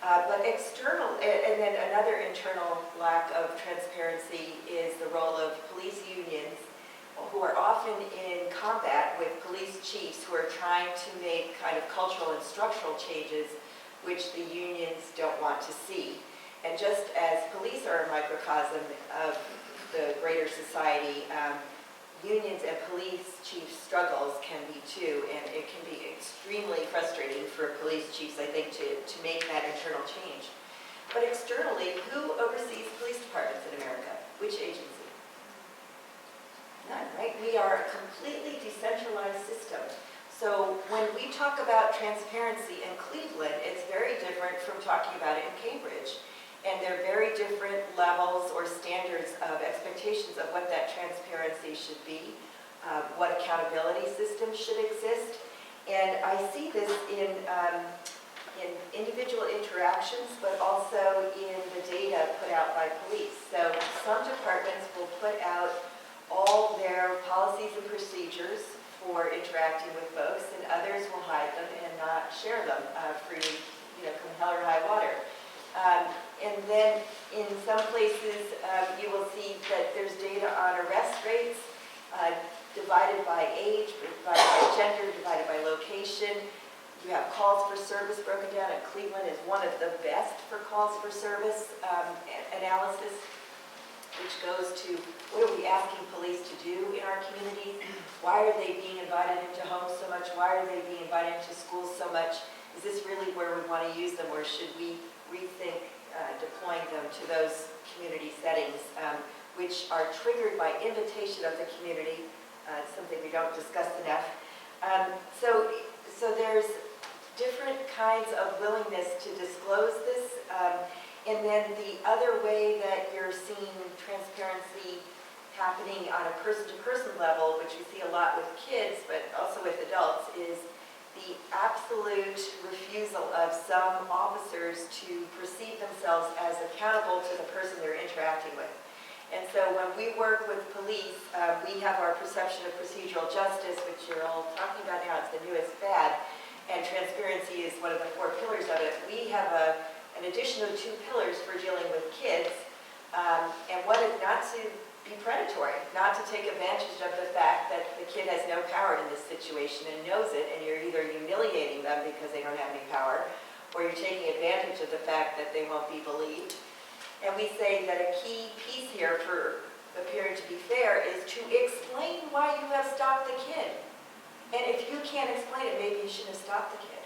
But external, and then another internal lack of transparency is the role of police unions, who are often in combat with police chiefs who are trying to make kind of cultural and structural changes which the unions don't want to see. And just as police are a microcosm of the greater society, unions and police chiefs' struggles can be too, and it can be extremely frustrating for police chiefs, I think, to make that internal change. But externally, who oversees police departments in America? Which agency? None, right? We are a completely decentralized system. So when we talk about transparency in Cleveland, it's very different from talking about it in Cambridge. And there are very different levels or standards of expectations of what that transparency should be, what accountability systems should exist. And I see this in individual interactions, but also in the data put out by police. So some departments will put out all their policies and procedures for interacting with folks, and others will hide them and not share them for come hell or high water. And then in some places, you will see that there's data on arrest rates divided by age, divided by gender, divided by location. You have calls for service broken down, and Cleveland is one of the best for calls for service analysis, which goes to what are we asking police to do in our communities? Why are they being invited into homes so much? Why are they being invited into schools so much? Is this really where we want to use them, or should we rethink deploying them to those community settings, which are triggered by invitation of the community, something we don't discuss enough. So there's different kinds of willingness to disclose this. And then the other way that you're seeing transparency happening on a person-to-person level, which we see a lot with kids, but also with adults, is the absolute refusal of some officers to perceive themselves as accountable to the person they're interacting with. And so when we work with police, we have our perception of procedural justice, which you're all talking about now. It's the newest fad, and transparency is one of the 4 pillars of it. We have an additional 2 pillars for dealing with kids, and one is not to be predatory, not to take advantage of the fact that the kid has no power in this situation and knows it, and you're either humiliating them because they don't have any power, or you're taking advantage of the fact that they won't be believed. And we say that a key piece here for appearing to be fair is to explain why you have stopped the kid. And if you can't explain it, maybe you shouldn't have stopped the kid.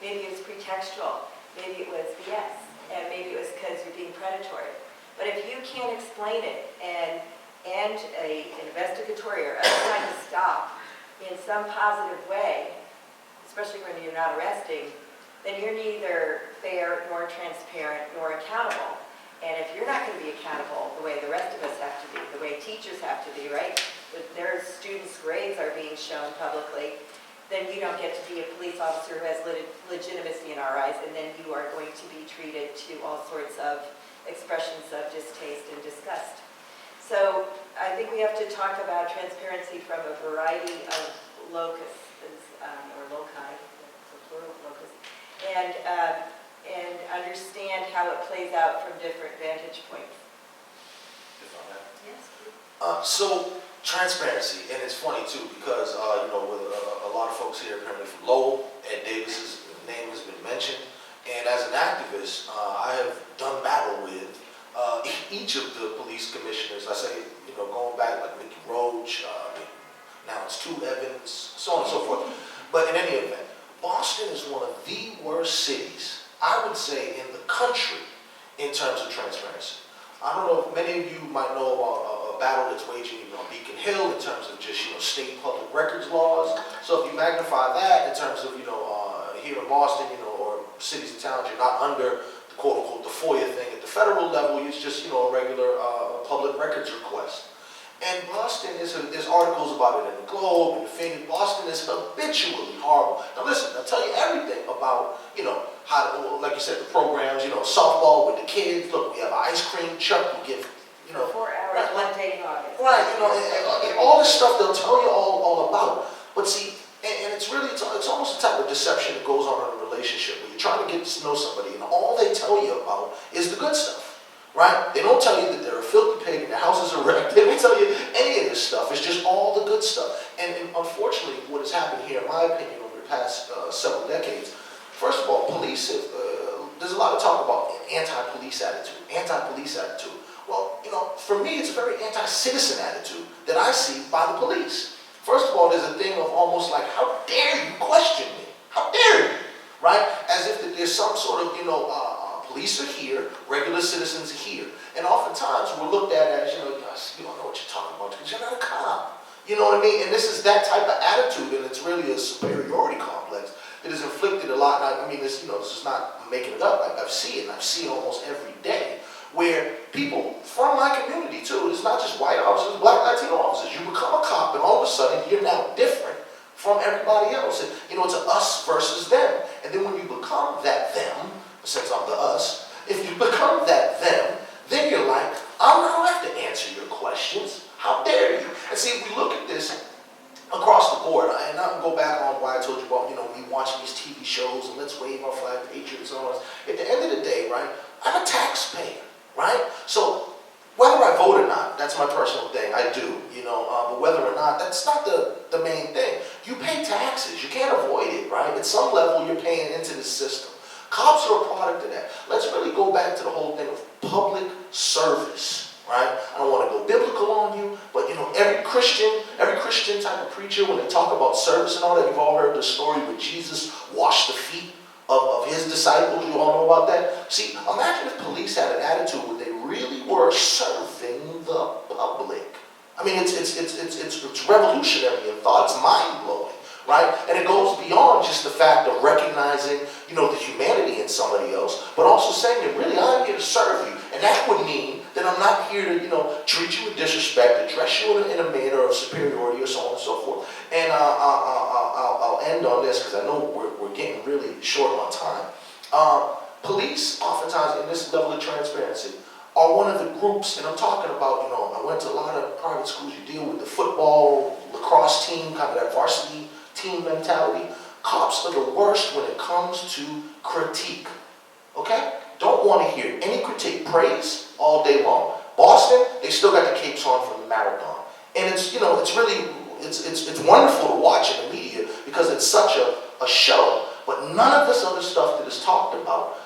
Maybe it was pretextual, maybe it was BS, and maybe it was because you're being predatory. But if you can't explain it and an investigatory or other kind of stop in some positive way, especially when you're not arresting, then you're neither fair, nor transparent, nor accountable. And if you're not going to be accountable the way the rest of us have to be, the way teachers have to be, right? If their students' grades are being shown publicly, then you don't get to be a police officer who has legitimacy in our eyes, and then you are going to be treated to all sorts of expressions of distaste and disgust. So I think we have to talk about transparency from a variety of locuses, or loci, so plural locus, and understand how it plays out from different vantage points. Yes. So transparency, and it's funny too, because with a lot of folks here apparently from Lowell, Ed Davis's name has been mentioned, and as an activist, I have done battle with each of the police commissioners. I say, going back like Mickey Roach, now it's 2 Evans, so on and so forth. But in any event, Boston is one of the worst cities, I would say, in the country in terms of transparency. I don't know if many of you might know about a battle that's waging on Beacon Hill in terms of just, state public records laws. So if you magnify that in terms of, here in Boston, or cities and towns, you're not under the quote-unquote the FOIA thing. At the federal level, it's just, a regular public records request. And Boston, there's articles about it in the Globe and the Phoenix. Boston is habitually horrible. Now listen, I'll tell you everything about, how, like you said, the programs, softball with the kids. Look, we have ice cream truck, we give, 4 hours, one day in August. Right, and all this stuff they'll tell you all about. But see, and it's really, it's almost a type of deception that goes on in a relationship where you're trying to get to know somebody and all they tell you about is the good stuff. Right? They don't tell you that they're a filthy pig and their houses are wrecked. They don't tell you any of this stuff. It's just all the good stuff. And unfortunately, what has happened here, in my opinion, over the past several decades, first of all, police, there's a lot of talk about anti-police attitude. Well, for me, it's a very anti-citizen attitude that I see by the police. First of all, there's a thing of almost like, how dare you question me? How dare you? Right? As if that there's some sort of, police are here, regular citizens are here. And oftentimes we're looked at as, you don't know what you're talking about because you're not a cop. You know what I mean? And this is that type of attitude, and it's really a superiority complex that is inflicted a lot. I mean, this is not making it up. I see it, and I see it almost every day, where people from my community too, it's not just white officers, black Latino officers. You become a cop, and all of a sudden you're now different from everybody else. And, it's an us versus them. And then when you become that them, since I'm the us, if you become that them, then you're like, I don't have to answer your questions. How dare you? And see, if we look at this across the board, and I'll go back on why I told you about, me watching these TV shows and let's wave our flag, Patriots and all this. At the end of the day, right, I'm a taxpayer, right? So whether I vote or not, that's my personal thing, I do, but whether or not, that's not the main thing. You pay taxes, you can't avoid it, right? At some level, you're paying into the system. Cops are a product of that. Let's really go back to the whole thing of public service, right? I don't want to go biblical on you, but every Christian type of preacher, when they talk about service and all that, you've all heard the story where Jesus washed the feet of his disciples. You all know about that? See, imagine if police had an attitude where they really were serving the public. I mean, it's revolutionary in thought. It's mind-blowing. Right? And it goes beyond just the fact of recognizing, the humanity in somebody else, but also saying that really I'm here to serve you. And that would mean that I'm not here to, treat you with disrespect, address you in a manner of superiority or so on and so forth. And I'll end on this because I know we're getting really short on time. Police, oftentimes, in this level of transparency, are one of the groups, and I'm talking about, I went to a lot of private schools, you deal with the football, lacrosse team, kind of that varsity team mentality. Cops are the worst when it comes to critique, okay? Don't want to hear any critique. Praise all day long. Boston, they still got the capes on from the marathon. And it's, it's really, it's wonderful to watch in the media because it's such a show. But none of this other stuff that is talked about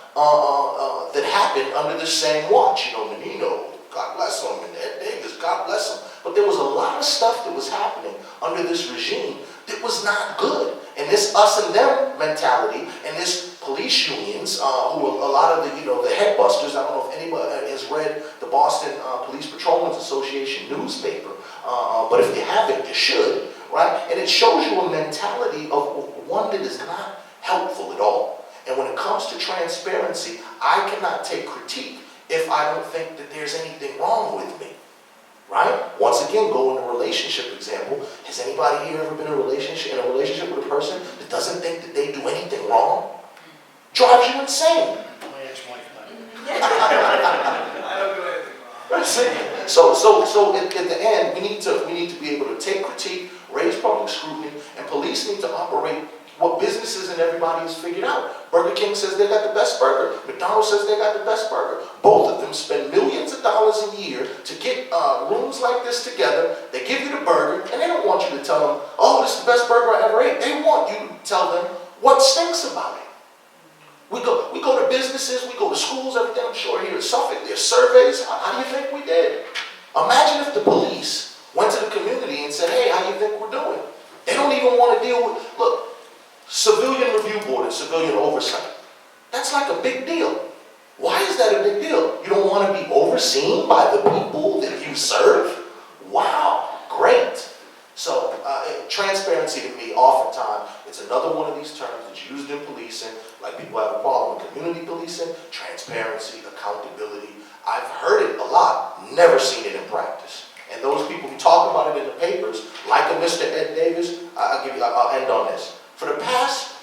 that happened under the same watch. Menino, God bless him, and Ed Davis, God bless him. But there was a lot of stuff that was happening under this regime that was not good. And this us and them mentality, and this police unions, who a lot of the headbusters, I don't know if anybody has read the Boston Police Patrolmen's Association newspaper, but if you haven't, you should, right? And it shows you a mentality of one that is not helpful at all. And when it comes to transparency, I cannot take critique if I don't think that there's anything wrong with me, right? Once again, go in a relationship example. Has anybody here ever been in a relationship with a person that doesn't think that they do anything wrong? Drives you insane. My ex-wife and I. I don't do anything wrong. That's it. So at the end, we need to be able to take critique, raise public scrutiny, and police need to operate what businesses and everybody has figured out. Burger King says they got the best burger. McDonald's says they got the best burger. Both of them spend millions of dollars a year to get rooms like this together. They give you the burger, and they don't want you to tell them, oh, this is the best burger I ever ate. They want you to tell them what stinks about it. We go to businesses, we go to schools, everything. I'm sure here at Suffolk, there's surveys. How do you think we did? Imagine if the police went to the community and said, hey, how do you think we're doing? They don't even want to deal with, look, civilian review board and civilian oversight. That's like a big deal. Why is that a big deal? You don't want to be overseen by the people that you serve? Wow, great. So transparency to me, oftentimes, it's another one of these terms that's used in policing, like people have a problem with community policing, transparency, accountability. I've heard it a lot, never seen it in practice. And those people who talk about it in the papers, like a Mr. Ed Davis, I'll end on this. For the past,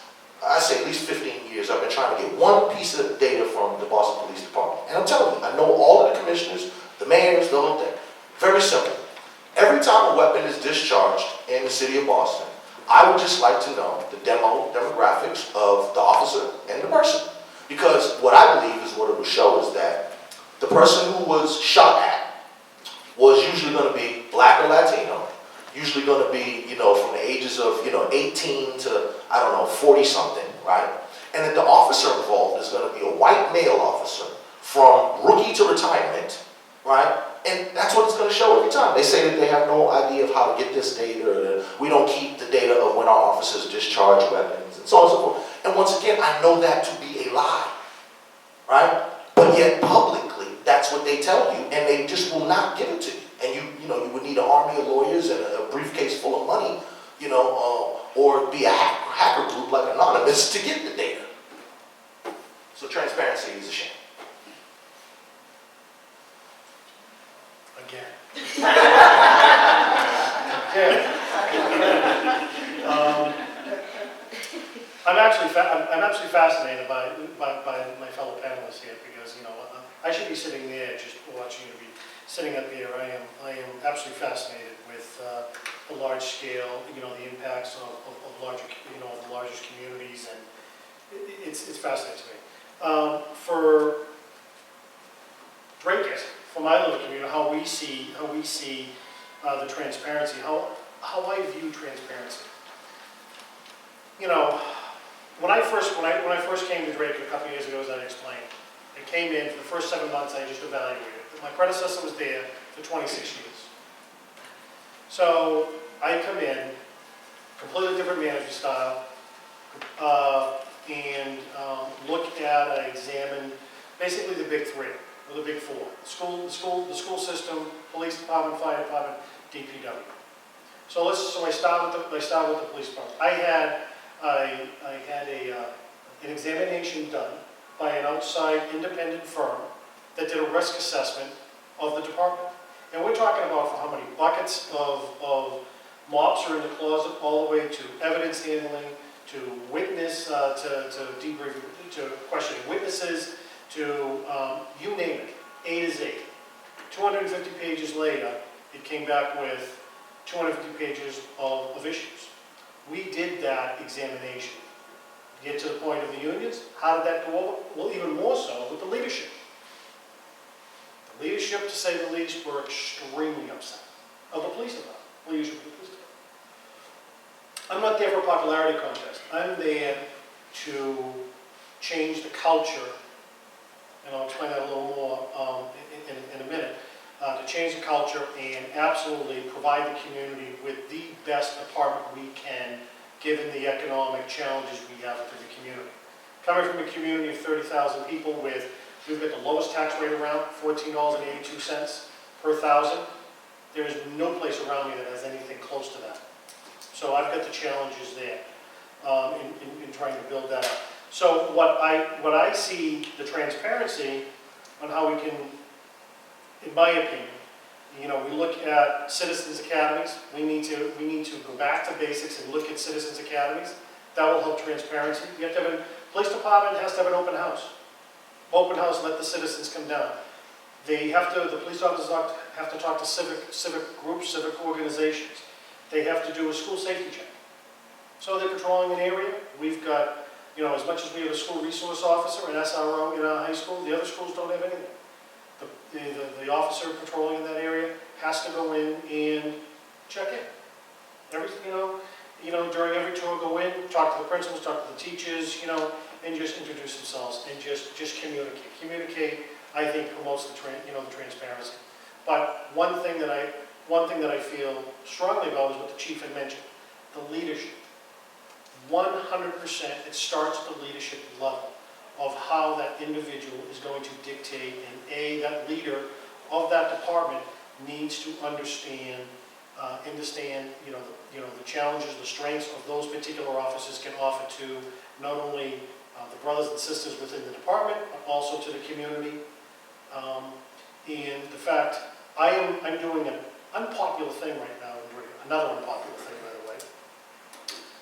I say at least 15 years, I've been trying to get one piece of data from the Boston Police Department. And I'm telling you, I know all of the commissioners, the mayors, the whole thing. Very simple. Every time a weapon is discharged in the city of Boston, I would just like to know the demographics of the officer and the person. Because what I believe is what it will show is that the person who was shot at was usually going to be black or Latino, usually going to be, from the ages of, 18 to, 40 something, right? And that the officer involved is going to be a white male officer from rookie to retirement, right? And that's what it's going to show every time. They say that they have no idea of how to get this data, or that we don't keep the data of when our officers discharge weapons, and so on and so forth. And once again, I know that to be a lie, right? But yet publicly, that's what they tell you, and they just will not give it to you. And you would need an army of lawyers and a briefcase full of money, or be a hacker group like Anonymous to get the data. So transparency is a shame. Again. I'm actually fascinated by my fellow panelists here because I should be sitting there just watching you be sitting up here. I am absolutely fascinated with the large scale, the impacts of larger, the largest communities, and it's fascinating to me. For Drake, for my little community, how we see the transparency, how I view transparency. When I first came to Drake a couple of years ago, as I explained, I came in for the first 7 months. I just evaluated. My predecessor was there for 26 years. So I come in, completely different management style, and look at and examine basically the big three, or the big four: the school system, police department, fire department, DPW. So I start with the police department. I had an examination done by an outside independent firm that did a risk assessment of the department. And we're talking about for how many buckets of mops are in the closet, all the way to evidence handling, to witness, to debriefing, to questioning witnesses, to you name it, A to Z. 250 pages later, it came back with 250 pages of issues. We did that examination. Get to the point of the unions, how did that go over? Well, even more so with the leadership. The leadership, to say the least, were extremely upset of the police department, leadership of the police department. I'm not there for a popularity contest. I'm there to change the culture, and I'll explain that a little more in a minute, to change the culture and absolutely provide the community with the best department we can, given the economic challenges we have within the community. Coming from a community of 30,000 people we've got the lowest tax rate around, $14.82 per thousand. There is no place around me that has anything close to that. So I've got the challenges there in trying to build that up. So what I see the transparency on how we can, in my opinion, you know, we look at citizens academies. We need to go back to basics and look at citizens academies. That will help transparency. You have to have police department has to have an open house. Open house, let the citizens come down. The police officers have to talk to civic groups, civic organizations. They have to do a school safety check. So they're patrolling an area. We've got, you know, as much as we have a school resource officer, an SRO in our high school, the other schools don't have anything. The officer patrolling in that area has to go in and check in. During every tour, go in, talk to the principals, talk to the teachers, you know, and just introduce themselves and just communicate. Communicate, I think, promotes the transparency. But one thing that I feel strongly about is what the chief had mentioned, the leadership. 100%, it starts at the leadership level of how that individual is going to dictate, and that leader of that department needs to understand the challenges, the strengths of those particular officers can offer to not only the brothers and sisters within the department, but also to the community. And the fact, I'm doing an unpopular thing right now, another unpopular thing, by the way.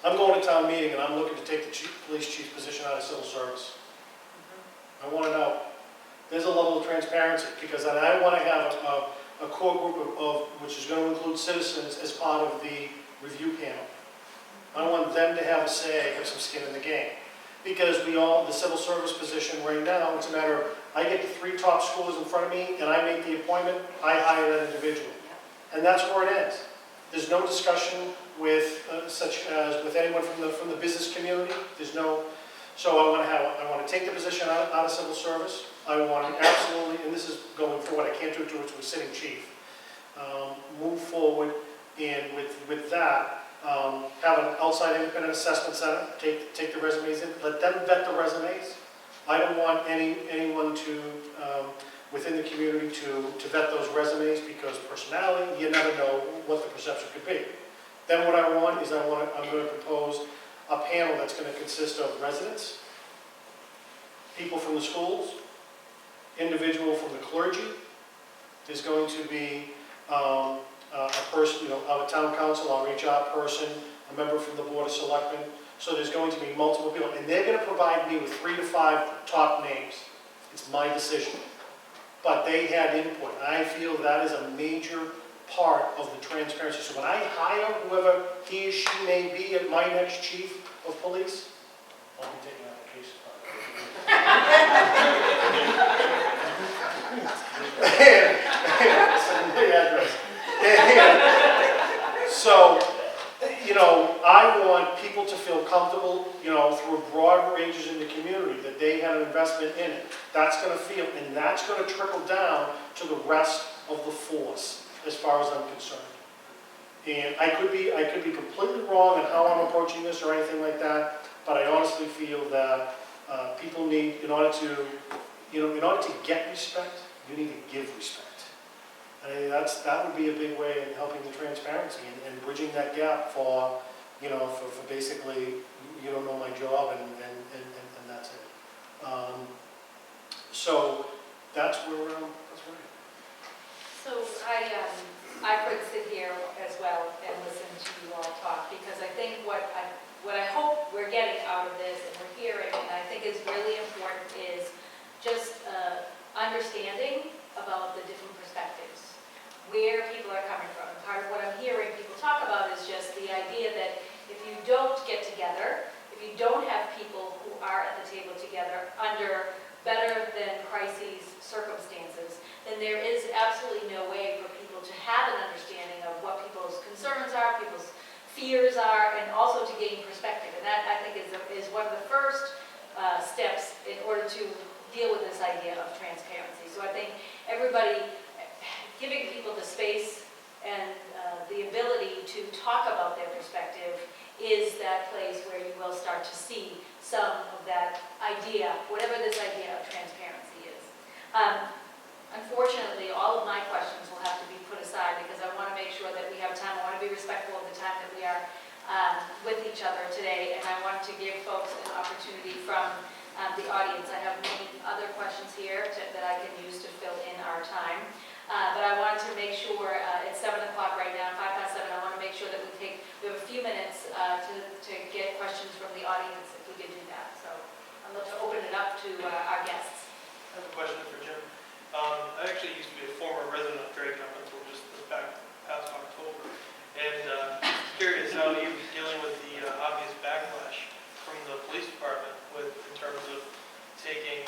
I'm going to town meeting and I'm looking to take the police chief position out of civil service. I want it out. There's a level of transparency, because I want to have a core group of which is going to include citizens as part of the review panel. I want them to have a say, have some skin in the game. Because the civil service position right now, it's a matter of, I get the 3 top schools in front of me and I make the appointment, I hire that individual. And that's where it ends. There's no discussion with, such as with anyone from the business community. So I want to take the position out of civil service. I want to absolutely, and this is going forward, I can't do it to a sitting chief, move forward, and with that, have an outside independent assessment center, take the resumes in, let them vet the resumes. I don't want anyone to, within the community to vet those resumes, because personality, you never know what the perception could be. Then what I want is I'm going to propose a panel that's going to consist of residents, people from the schools, individual from the clergy. There's going to be a person, a town council, our HR person, a member from the Board of Selectmen. So there's going to be multiple people, and they're going to provide me with 3 to 5 top names. It's my decision. But they had input. I feel that is a major part of the transparency. So when I hire whoever he or she may be at my next chief of police, I'll be taking applications. So, I want people to feel comfortable, through broad ranges in the community, that they have an investment in it. That's going to feel, and that's going to trickle down to the rest of the force, as far as I'm concerned. And I could be completely wrong in how I'm approaching this or anything like that, but I honestly feel that people need, in order to get respect, you need to give respect. And that would be a big way in helping the transparency and bridging that gap for basically, you don't know my job and that's it. So that's where I am. So I could sit here as well and listen to you all talk, because I think what I hope we're getting out of this and we're hearing, and I think is really important, is just understanding about the different perspectives, where people are coming from. And part of what I'm hearing people talk about is just the idea that if you don't get together, if you don't have people who are at the table together under better than crises circumstances, then there is absolutely no way for people to have an understanding of what people's concerns are, people's fears are, and also to gain perspective. And that, I think, is one of the first steps in order to deal with this idea of transparency. So I think everybody, giving people the space and the ability to talk about their perspective is that place where you will start to see some of that idea, whatever this idea of transparency is. Unfortunately, all of my questions will have to be put aside, because I want to make sure that we have time. I want to be respectful of the time that we are with each other today, and I want to give folks an opportunity from the audience. I have many other questions here that I can use to fill in our time, but I wanted to make sure, it's 7 o'clock right now, 7:05, I want to make sure that we have a few minutes to get questions from the audience, if we could do that. So I'd love to open it up to our guests. I have a question for Jim. I actually used to be a former resident of Drake up until just this past October. And curious how you're dealing with the obvious backlash from the police department in terms of taking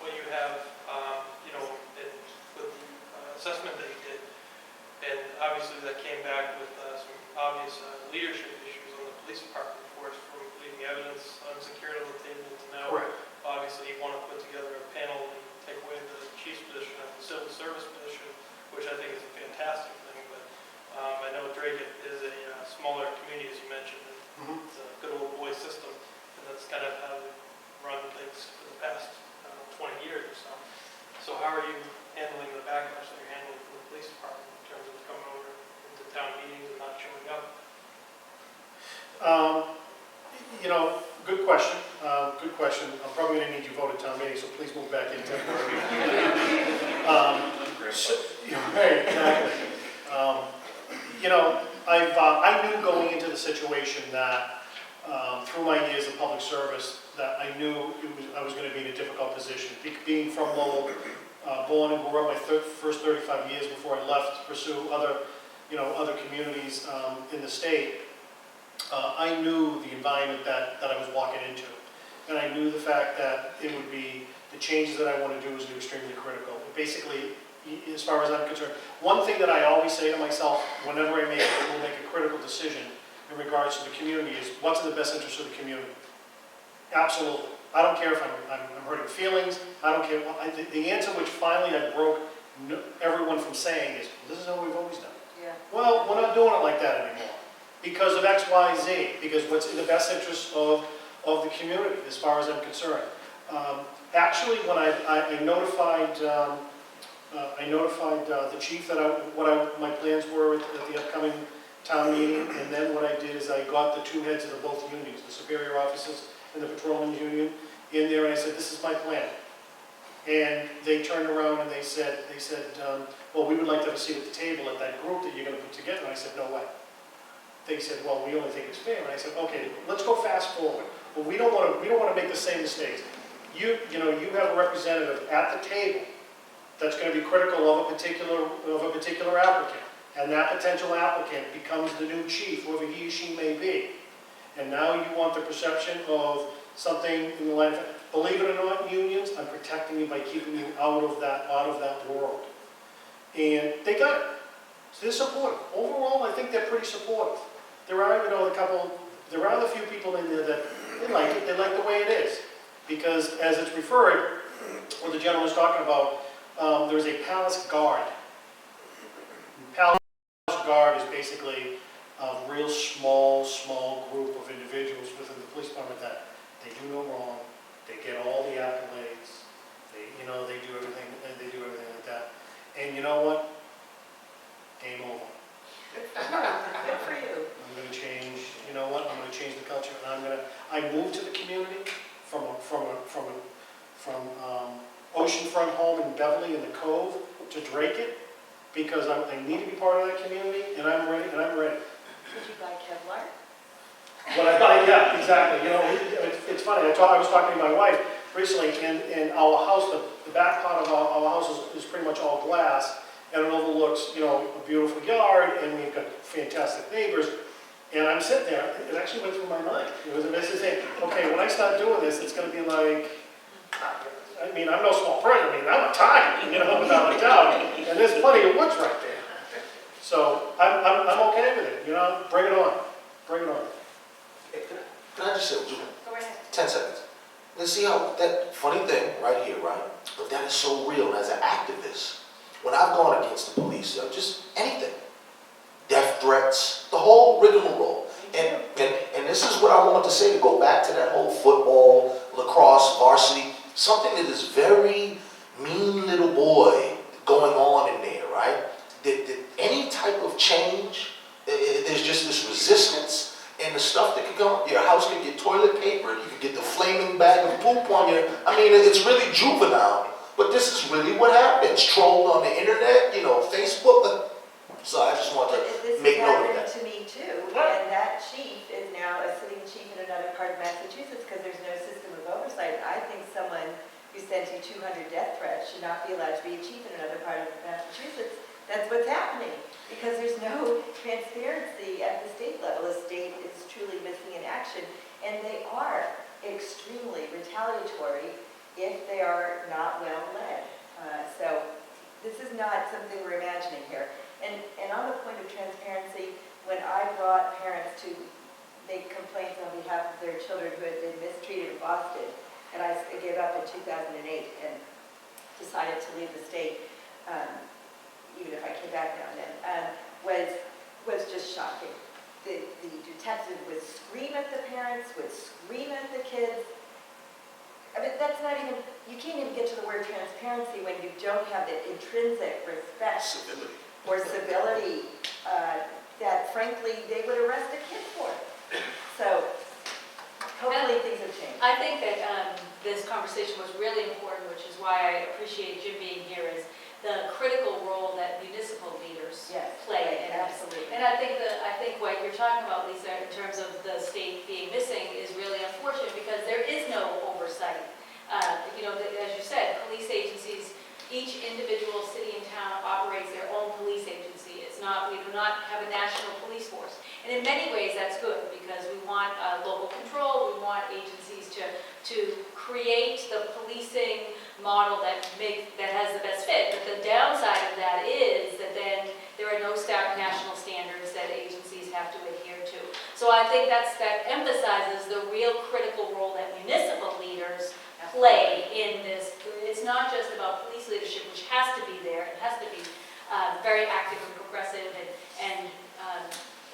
what you have, with the assessment that you did. And obviously that came back with some obvious leadership issues on the police department force, from leaving evidence unsecured on the table to now. Correct. Obviously, you want to put together a panel and take away the chief's position and the civil service position, which I think is a fantastic thing. But I know Drake is a smaller community, as you mentioned, and it's a good old boy system, and that's kind of how we've run things for the past 20 years or so. So how are you handling the backlash that you're handling from the police department in terms of coming over into town meetings and not showing up? Good question. Good question. I'm probably going to need you vote at town meeting, so please move back in temporarily. Right, exactly. I knew going into the situation that through my years of public service that I knew I was going to be in a difficult position. Being from Lowell, born and grew up my first 35 years before I left to pursue other communities in the state. I knew the environment that I was walking into, and I knew the fact that it would be the changes that I want to do is extremely critical. Basically, as far as I'm concerned, one thing that I always say to myself whenever I make a critical decision in regards to the community is what's in the best interest of the community. Absolutely. I don't care if I'm hurting feelings. I don't care. The answer which finally I broke everyone from saying is, this is how we've always done it. Yeah. Well, we're not doing it like that anymore. Because of X, Y, Z, because what's in the best interest of the community, as far as I'm concerned. Actually, when I notified the chief that what my plans were at the upcoming town meeting, and then what I did is I got the two heads of both unions, the superior officers and the patrolmen's union, in there, and I said, this is my plan. And they turned around and they said, well, we would like to have a seat at the table at that group that you're going to put together. And I said, no way. They said, well, we only think it's fair. And I said, okay, let's go fast forward. Well, we don't want to make the same mistakes. You have a representative at the table that's going to be critical of a particular applicant, and that potential applicant becomes the new chief, whoever he or she may be. And now you want the perception of something in the line of, believe it or not, unions, I'm protecting you by keeping you out of that world. And they got it. So they're supportive. Overall, I think they're pretty supportive. There are, there are a few people in there that they like it. They like the way it is. Because as it's referred, what the gentleman was talking about, there's a palace guard. Palace guard is basically a real small group of individuals within the police department that they do no wrong. They get all the accolades. They do everything, and they do everything like that. And you know what? Game over. Good for you. I'm going to change. You know what? I'm going to change the culture, and I moved to the community from oceanfront home in Beverly in the Cove to Drake it because I need to be part of that community, and I'm ready. Did you buy Kevlar? Yeah, exactly. It's funny. I was talking to my wife recently, and our house, the back part of our house is pretty much all glass, and it overlooks, a beautiful yard, and we've got fantastic neighbors. And I'm sitting there. It actually went through my mind. It was a message saying, okay, when I start doing this, it's going to be like, I'm no small person. I'm a target, without a doubt. And there's plenty of woods right there. So I'm okay with it. Bring it on. Bring it on. Hey, can I just say, Go ahead. 10 seconds. Let's see how that funny thing right here, right? But that is so real. As an activist, when I've gone against the police, just anything, death threats, the whole rigmarole. And this is what I want to say, to go back to that whole football, lacrosse, varsity, something that is very mean little boy going on in there, right? That any type of change, there's just this resistance, and the stuff that could go, your house could get toilet paper, you could get the flaming bag of poop on your, I mean, it's really juvenile, but this is really what happens. Trolled on the internet, you know, Facebook. So I just want to This make has note of happened that. to me too, and that chief is now a sitting chief in another part of Massachusetts because there's no system of oversight. I think someone who sends you 200 death threats should not be allowed to be a chief in another part of Massachusetts. That's what's happening, because there's no transparency at the state level. The state is truly missing in action, and they are extremely retaliatory if they are not well led. So this is not something we're imagining here. And on the point of transparency, when I brought parents to make complaints on behalf of their children who had been mistreated in Boston, and I gave up in 2008 and decided to leave the state, even if I came back now and then, was just shocking. The detective would scream at the parents, would scream at the kids. I mean, that's not even, you can't even get to the word transparency when you don't have the intrinsic respect Civility. or civility that frankly they would arrest a kid for. So hopefully things have changed. I think that this conversation was really important, which is why I appreciate Jim being here, is the critical role that municipal leaders Yes, play in this. absolutely. And I think what you're talking about, Lisa, in terms of the state being missing is really unfortunate because there is no oversight. You know, as you said, police agencies, each individual city and town operates their own police agency. It's not, we do not have a national police force. And in many ways, that's good because we want local control. We want agencies to create the policing model that has the best fit. But the downside of that is that then there are no national standards that agencies have to adhere to. So I think that emphasizes the real critical role that municipal leaders play in this. It's not just about police leadership, which has to be there. It has to be very active and progressive and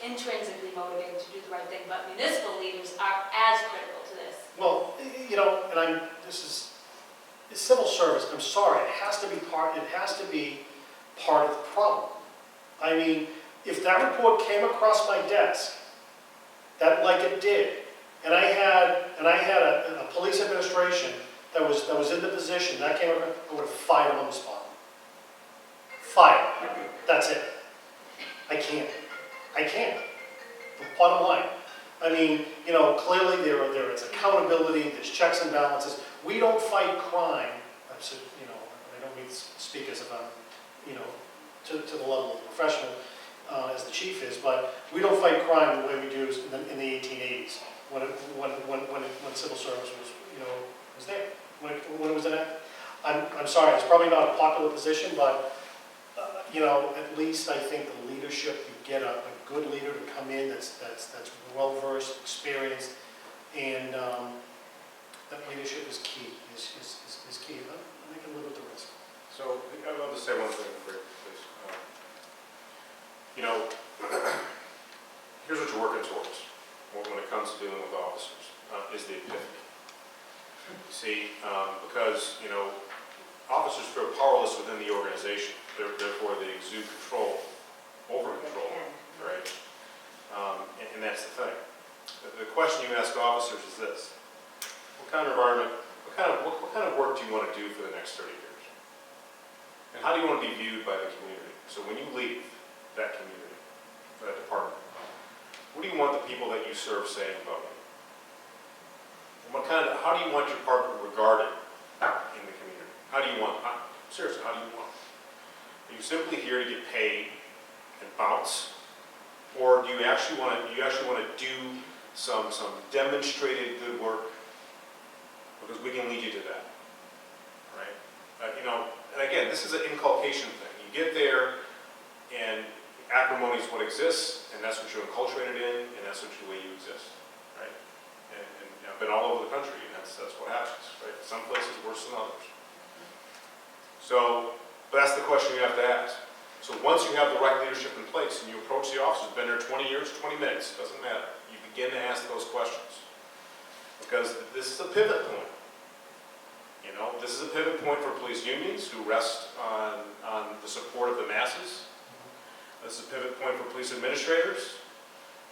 intrinsically motivated to do the right thing. But municipal leaders are as critical to this. Well, you know, and it's civil service, I'm sorry, it has to be part of the problem. I mean, if that report came across my desk, that like it did, and I had a police administration that was in the position, that came across, I would have fired them on the spot. Fired. That's it. I can't. Bottom line. I mean, you know, clearly there is accountability, there's checks and balances. We don't fight crime. You know, I don't mean to speak as if I'm, you know, to the level of professional as the chief is, but we don't fight crime the way we do in the 1880s when civil service was, you know, was there, when it was enacted. I'm sorry, it's probably not a popular position, but you know, at least I think the leadership, you get a good leader to come in that's well-versed, experienced, and that leadership is key, is key. And they can live with the risk. So I'll just say one thing, please. You know, here's what you're working towards when it comes to dealing with officers, is the epiphany. You see, because, you know, officers feel powerless within the organization. Therefore, they exude control, over-control, right? And that's the thing. The question you ask officers is this: what kind of environment, what kind of work do you want to do for the next 30 years? And how do you want to be viewed by the community? So when you leave that community, that department, what do you want the people that you serve saying about you? And how do you want your department regarded in the community? How do you want? Seriously, how do you want? Are you simply here to get paid and bounce, or do you actually want to do some demonstrated good work? Because we can lead you to that, right? You know, and again, this is an inculcation thing. You get there, and acrimony is what exists, and that's what you're enculturated in, and that's the way you exist, right? And I've been all over the country, and that's what happens, right? Some places worse than others. So, but that's the question you have to ask. So once you have the right leadership in place, and you approach the officers, been there 20 years, 20 minutes, doesn't matter. You begin to ask those questions. Because this is a pivot point. You know, this is a pivot point for police unions who rest on the support of the masses. This is a pivot point for police administrators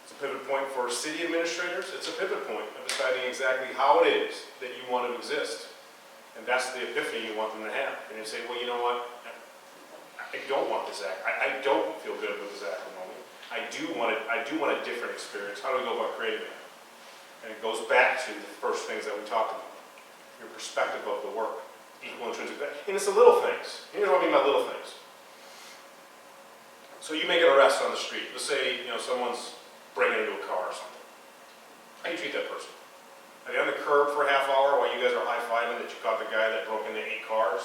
It's a pivot point for city administrators. It's a pivot point of deciding exactly how it is that you want to exist. And that's the epiphany you want them to have. And you say, well, you know what? I don't want this act. I don't feel good with this act at the moment. I do want a different experience. How do we go about creating that? And it goes back to the first things that we talked about. Your perspective of the work, equal intrinsic value. And it's the little things. Here's what I mean by little things. So you make an arrest on the street. Let's say, someone's breaking into a car or something. How do you treat that person? Are they on the curb for a half hour while you guys are high-fiving that you caught the guy that broke into 8 cars?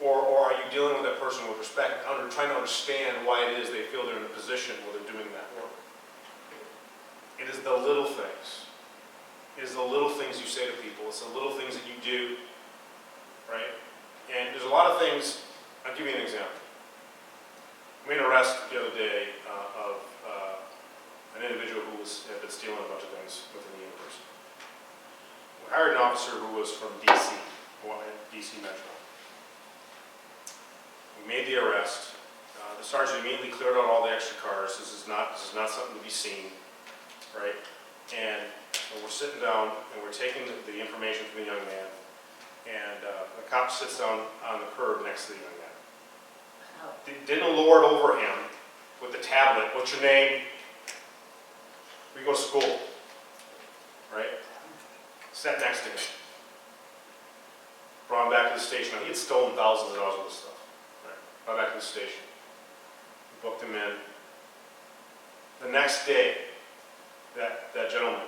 Or are you dealing with that person with respect, trying to understand why it is they feel they're in a position where they're doing that work? It is the little things. It is the little things you say to people. It's the little things that you do, right? And there's a lot of things. I'll give you an example. We made an arrest the other day of an individual who had been stealing a bunch of things within the university. We hired an officer who was from D.C., D.C. Metro. We made the arrest. The sergeant immediately cleared out all the extra cars. This is not something to be seen, right? And we're sitting down and we're taking the information from the young man, and the cop sits down on the curb next to the young man. Didn't lord over him with the tablet. What's your name? We go to school, right? Sat next to him. Brought him back to the station. He had stolen thousands of dollars worth of stuff. Right? Brought back to the station. We booked him in. The next day, that gentleman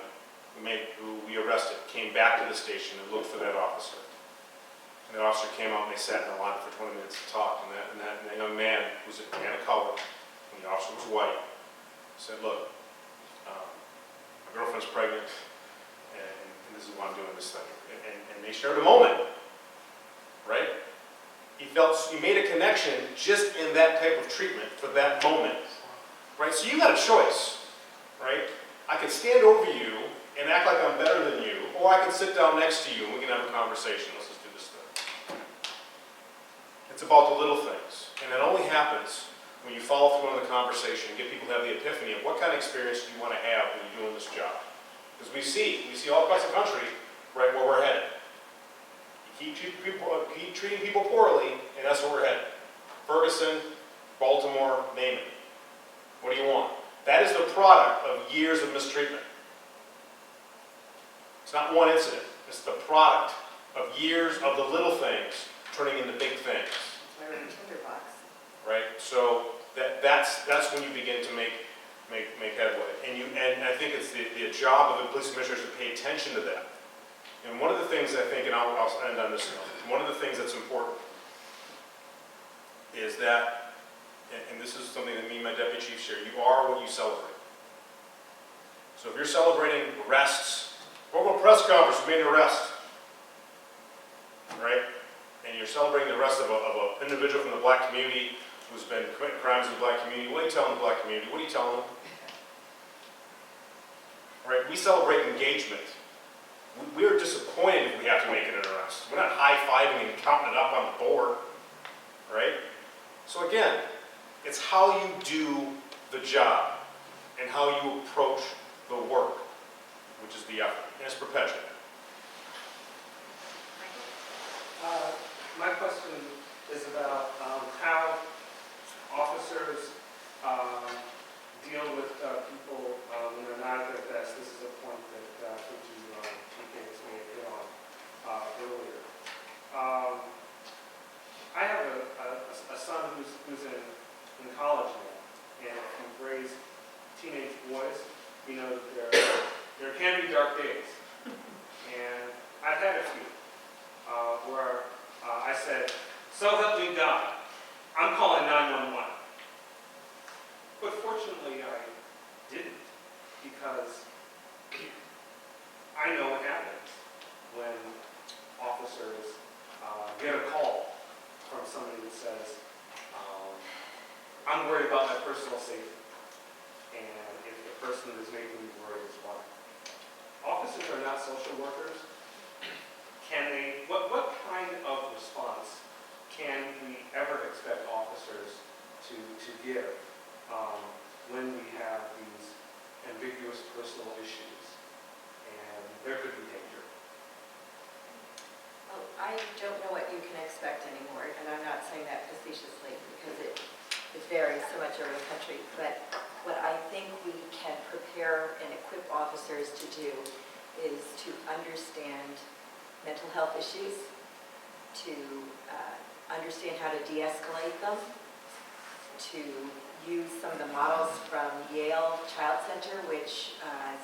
who we arrested came back to the station and looked for that officer. And the officer came out and they sat in the line for 20 minutes to talk. And that young man, who was a man of color, and the officer was white, said, look, my girlfriend's pregnant, and this is why I'm doing this thing. And they shared a moment, right? He made a connection just in that type of treatment for that moment, right? So you got a choice, right? I can stand over you and act like I'm better than you, or I can sit down next to you and we can have a conversation. Let's just do this thing. It's about the little things, and it only happens when you follow through on the conversation and get people to have the epiphany of what kind of experience do you want to have when you're doing this job. Because we see all across the country, right, where we're headed. You keep treating people poorly, and that's where we're headed. Ferguson, Baltimore, name it. What do you want? That is the product of years of mistreatment. It's not one incident. It's the product of years of the little things turning into big things. Right? So that's when you begin to make headway. And I think it's the job of the police administrators to pay attention to that. And one of the things I think, and I'll end on this note, one of the things that's important is that, and this is something that me and my deputy chief share, you are what you celebrate. So if you're celebrating arrests, go to a press conference, we made an arrest, right? And you're celebrating the arrest of an individual from the black community who's been committing crimes in the black community. What are you telling the black community? What are you telling them? Right? We celebrate engagement. We're disappointed if we have to make it an arrest. We're not high-fiving and counting it up on the board. Right? So again, it's how you do the job and how you approach the work, which is the effort. And it's perpetual. My question is about how officers deal with people when they're not at their best. This is a point that I think you may have hit on earlier. I have a son who's in college now, and if you've raised teenage boys, you know that there can be dark days. And I've had a few where I said, so help me God, I'm calling 911. But fortunately I didn't, because I know what happens when officers get a call from somebody that says, I'm worried about my personal safety. And if the person that is making me worried is white. Officers are not social workers. Can they, what kind of response can we ever expect officers to give when we have these personal issues, and there could be danger. Well, I don't know what you can expect anymore, and I'm not saying that facetiously because it varies so much over the country. But what I think we can prepare and equip officers to do is to understand mental health issues, to understand how to de-escalate them, to use some of the models from Yale Child Center, which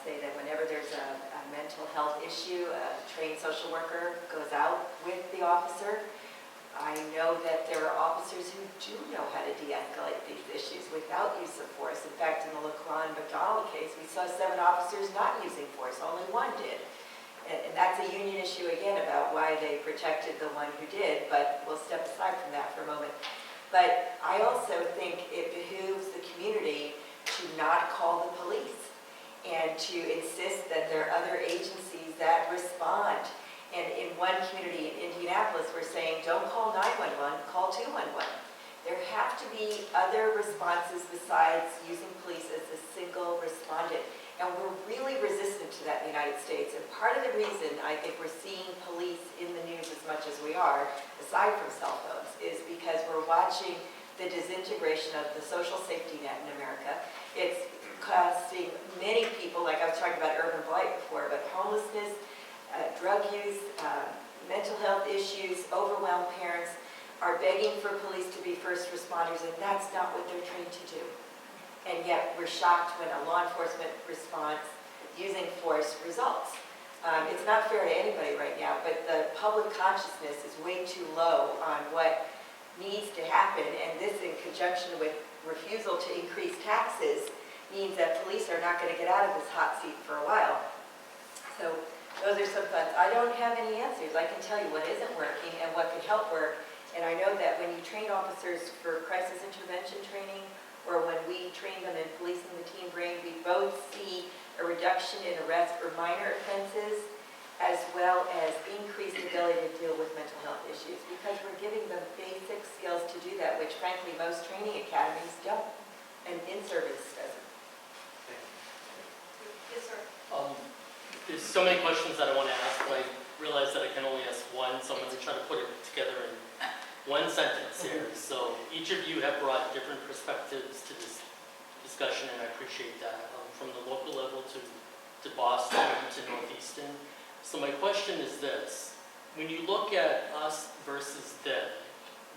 say that whenever there's a mental health issue, a trained social worker goes out with the officer. I know that there are officers who do know how to de-escalate these issues without use of force. In fact, in the Laquan McDonald case, we saw 7 officers not using force, only 1 did. And that's a union issue again about why they protected the one who did, but we'll step aside from that for a moment. But I also think it behooves the community to not call the police and to insist that there are other agencies that respond. And in one community in Indianapolis, we're saying, don't call 911, call 211. There have to be other responses besides using police as a single respondent. And we're really resistant to that in the United States. And part of the reason I think we're seeing police in the news as much as we are, aside from cell phones, is because we're watching the disintegration of the social safety net in America. It's costing many people, like I was talking about urban blight before, but homelessness, drug use, mental health issues, overwhelmed parents are begging for police to be first responders, and that's not what they're trained to do. And yet we're shocked when a law enforcement response using force results. It's not fair to anybody right now, but the public consciousness is way too low on what needs to happen, and this in conjunction with refusal to increase taxes means that police are not going to get out of this hot seat for a while. So those are some thoughts. I don't have any answers. I can tell you what isn't working and what could help work, and I know that when you train officers for crisis intervention training, or when we train them in policing the teen brain, we both see a reduction in arrests for minor offenses, as well as increased ability to deal with mental health issues, because we're giving them basic skills to do that, which frankly most training academies don't, and in-service doesn't. Yes, sir. There's so many questions that I want to ask, but I realize that I can only ask one, so I'm going to try to put it together in one sentence here. So each of you have brought different perspectives to this discussion, and I appreciate that, from the local level to Boston to Northeastern. So my question is this: when you look at us versus them,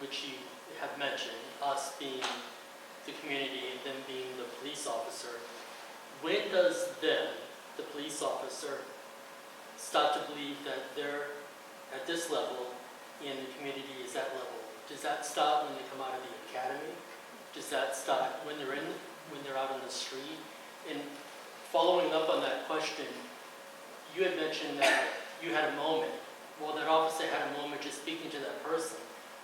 which you have mentioned, us being the community and them being the police officer, when does them, the police officer, start to believe that they're at this level and the community is that level? Does that start when they come out of the academy? Does that start when they're out on the street? And following up on that question, you had mentioned that you had a moment. Well, that officer had a moment just speaking to that person.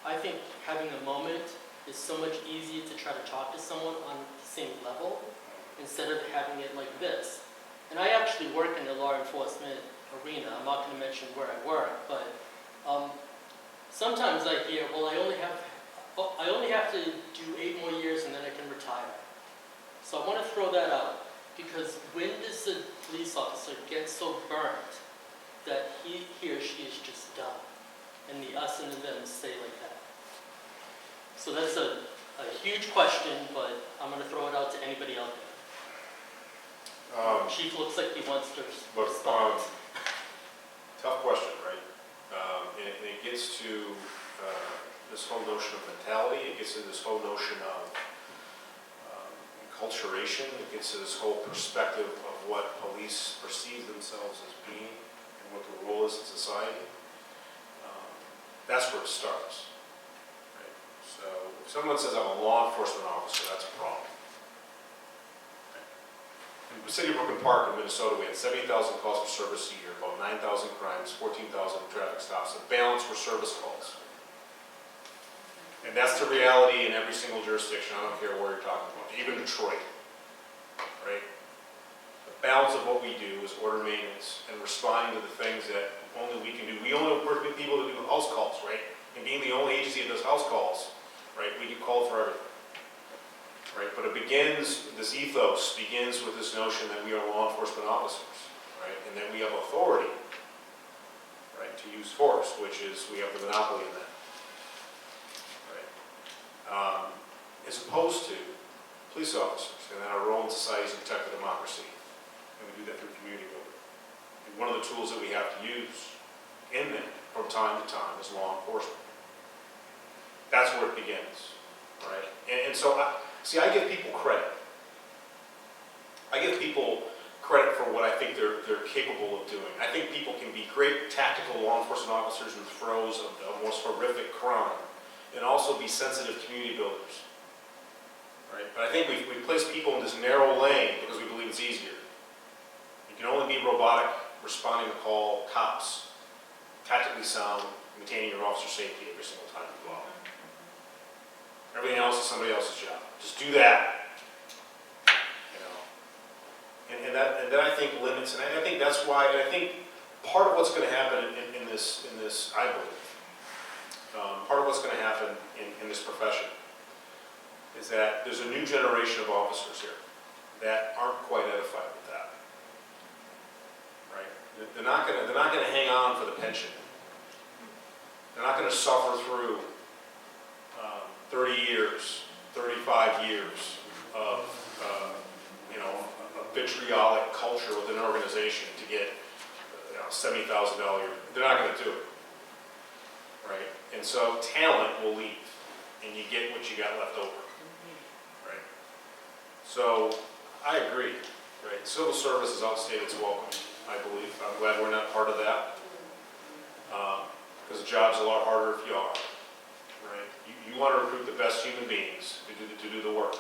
I think having a moment is so much easier to try to talk to someone on the same level instead of having it like this. And I actually work in the law enforcement arena. I'm not going to mention where I work, but sometimes I hear, well, I only have to do 8 more years and then I can retire. So I want to throw that out, because when does a police officer get so burnt that he or she is just done, and the us and the them stay like that? So that's a huge question, but I'm going to throw it out to anybody out there. Chief looks like he wants to respond. Tough question, right? And it gets to this whole notion of mentality. It gets to this whole notion of enculturation. It gets to this whole perspective of what police perceive themselves as being and what the role is in society. That's where it starts. Right? So if someone says I'm a law enforcement officer, that's a problem. In the city of Brooklyn Park in Minnesota, we had 70,000 calls for service a year, about 9,000 crimes, 14,000 traffic stops. The balance were service calls. And that's the reality in every single jurisdiction. I don't care where you're talking about, even Detroit, right? The balance of what we do is order maintenance and responding to the things that only we can do. We only work with people that do house calls, right? And being the only agency that does house calls, right, we get called for everything. right? But it begins, this ethos begins with this notion that we are law enforcement officers, right? And that we have authority, right, to use force, which is, we have the monopoly in that, right? As opposed to police officers, and that our role in society is to protect the democracy, and we do that through community building. And one of the tools that we have to use in that from time to time is law enforcement. That's where it begins, right? And so, I give people credit. I give people credit for what I think they're capable of doing. I think people can be great tactical law enforcement officers in the throes of the most horrific crime, and also be sensitive community builders, right? But I think we've placed people in this narrow lane because we believe it's easier. You can only be robotic, responding to call, cops, tactically sound, maintaining your officer safety every single time you go out. Everything else is somebody else's job. Just do that. You know, and that I think limits, and I think that's why. And I think part of what's going to happen in this, I believe, part of what's going to happen in this profession is that there's a new generation of officers here that aren't quite edified with that. Right? They're not going to hang on for the pension. They're not going to suffer through 30 years, 35 years of a vitriolic culture within an organization to get $70,000 a year. They're not going to do it, right? And so talent will leave, and you get what you got left over, right? So I agree, right? Civil service has outstayed its welcome, I believe. I'm glad we're not part of that, because the job's a lot harder if you are. You want to recruit the best human beings to do the work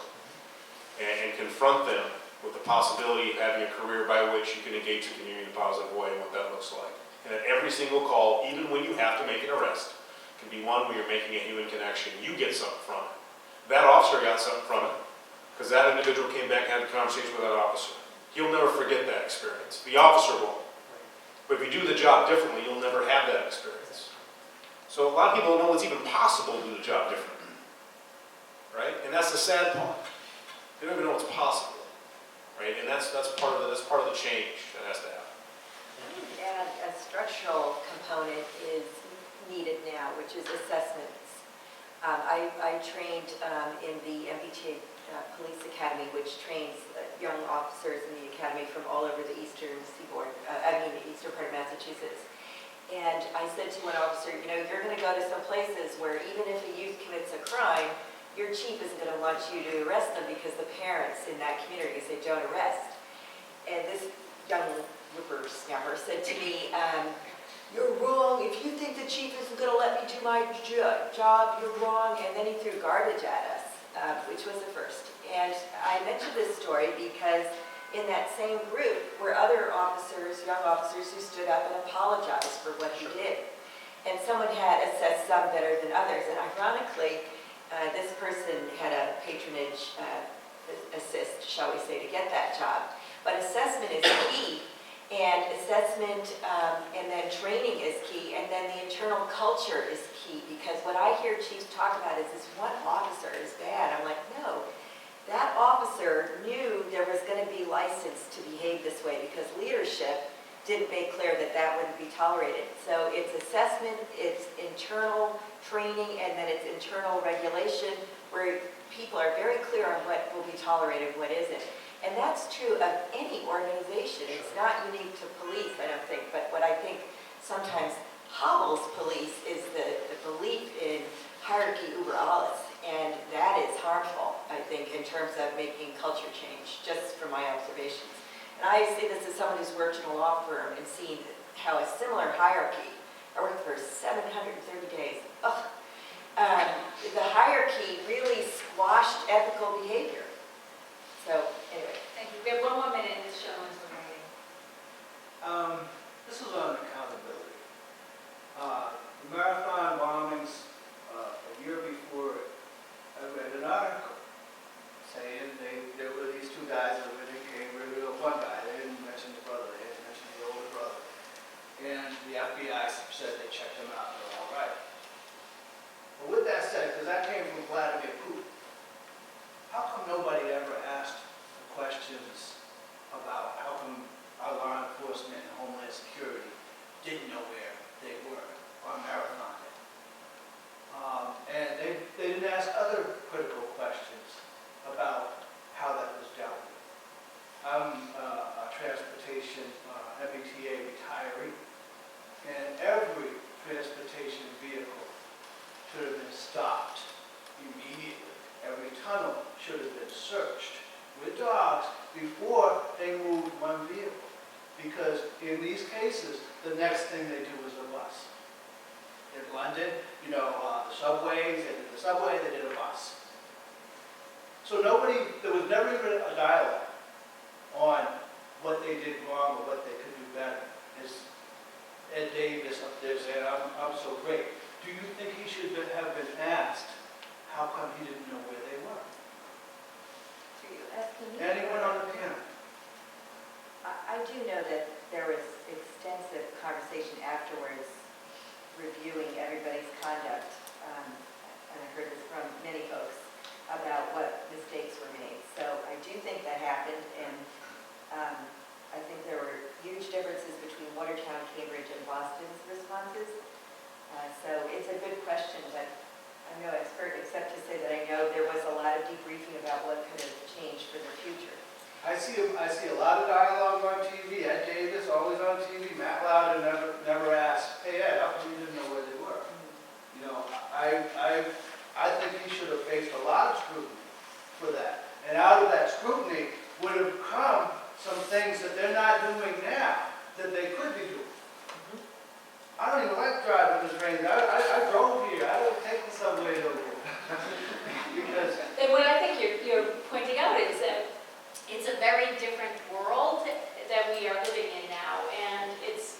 and confront them with the possibility of having a career by which you can engage the community in a positive way and what that looks like. And that every single call, even when you have to make an arrest, can be one where you're making a human connection. You get something from it. That officer got something from it because that individual came back and had a conversation with that officer. He'll never forget that experience. The officer won't. But if you do the job differently, you'll never have that experience. So a lot of people don't know it's even possible to do the job differently, right? And that's the sad part. They don't even know it's possible, right? And that's part of the change that has to happen. And a structural component is needed now, which is assessments. I trained in the MBTA Police Academy, which trains young officers in the academy from all over the eastern seaboard, the eastern part of Massachusetts. And I said to one officer, you're going to go to some places where even if a youth commits a crime, your chief isn't going to want you to arrest them because the parents in that community say, don't arrest. And this young whippersnapper said to me, you're wrong. If you think the chief isn't going to let me do my job, you're wrong. And then he threw garbage at us, which was the first. And I mentioned this story because in that same group were other officers, young officers, who stood up and apologized for what he did. And someone had assessed some better than others. And ironically, this person had a patronage assist, shall we say, to get that job. But assessment is key, and assessment and then training is key, and then the internal culture is key. Because what I hear chiefs talk about is this one officer is bad. I'm like, no. That officer knew there was going to be license to behave this way because leadership didn't make clear that that wouldn't be tolerated. So it's assessment, it's internal training, and then it's internal regulation where people are very clear on what will be tolerated and what isn't. And that's true of any organization. It's not unique to police, I don't think, but what I think sometimes hobbles police is the belief in hierarchy über alles. And that is harmful, I think, in terms of making culture change, just from my observations. And I say this as someone who's worked in a law firm and seen how a similar hierarchy, I worked for 730 days, the hierarchy really squashed ethical behavior. So, anyway. Thank you. We have one more minute, and this gentleman's remaining. This is on accountability. The marathon bombings a year before, I read an article saying there were these two guys that were in Cambridge, one guy, they didn't mention the brother, they didn't mention the older brother. And the FBI said they checked them out, they're all right. But with that said, because that came from Vladimir Putin, how come nobody about how come our law enforcement and Homeland Security didn't know where they were on Marathon Day. And they didn't ask other critical questions about how that was dealt with. I'm a transportation MBTA retiree, and every transportation vehicle should have been stopped immediately. Every tunnel should have been searched with dogs before they moved one vehicle. Because in these cases, the next thing they do is a bus. In London, the subways, they did the subway, they did a bus. So there was never even a dialogue on what they did wrong or what they could do better. As Ed Davis up there said, I'm so great. Do you think he should have been asked how come he didn't know where they were? Are you asking me? Anyone on the panel? I do know that there was extensive conversation afterwards reviewing everybody's conduct, and I heard this from many folks, about what mistakes were made. So I do think that happened, and I think there were huge differences between Watertown, Cambridge, and Boston's responses. So it's a good question, but I'm no expert except to say that I know there was a lot of debriefing about what could have changed for the future. I see a lot of dialogue on TV. Ed Davis, always on TV. Matt Lauder never asked, hey Ed, how come you didn't know where they were? I think he should have faced a lot of scrutiny for that. And out of that scrutiny would have come some things that they're not doing now that they could be doing. I don't even like driving this train. I drove here. I don't take the subway over here. Because And what I think you're pointing out is that it's a very different world that we are living in now, and it's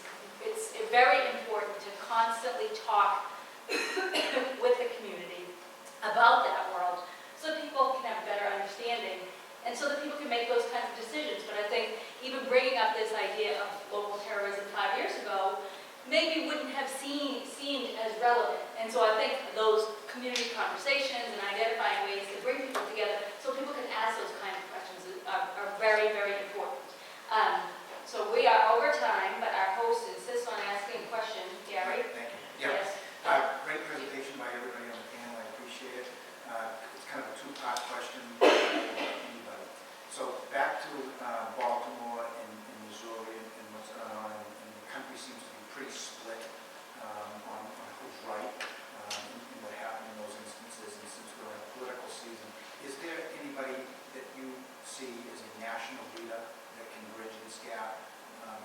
very important to constantly talk with the community about that world so that people can have a better understanding and so that people can make those kinds of decisions. But I think even bringing up this idea of local terrorism 5 years ago maybe wouldn't have seemed as relevant. And so I think those community conversations and identifying ways to bring people together so people can ask those kinds of questions are very, very important. So we are over time, but our host insists on asking a question. Gary? Thank you. Yeah. Yes. Great presentation by everybody on the panel. I appreciate it. It's kind of a two-part question for anybody. So back to Baltimore and Missouri and what's going on, and the country seems to be pretty split on who's right and what happened in those instances. And since we're in a political season, is there anybody that you see as a national leader that can bridge this gap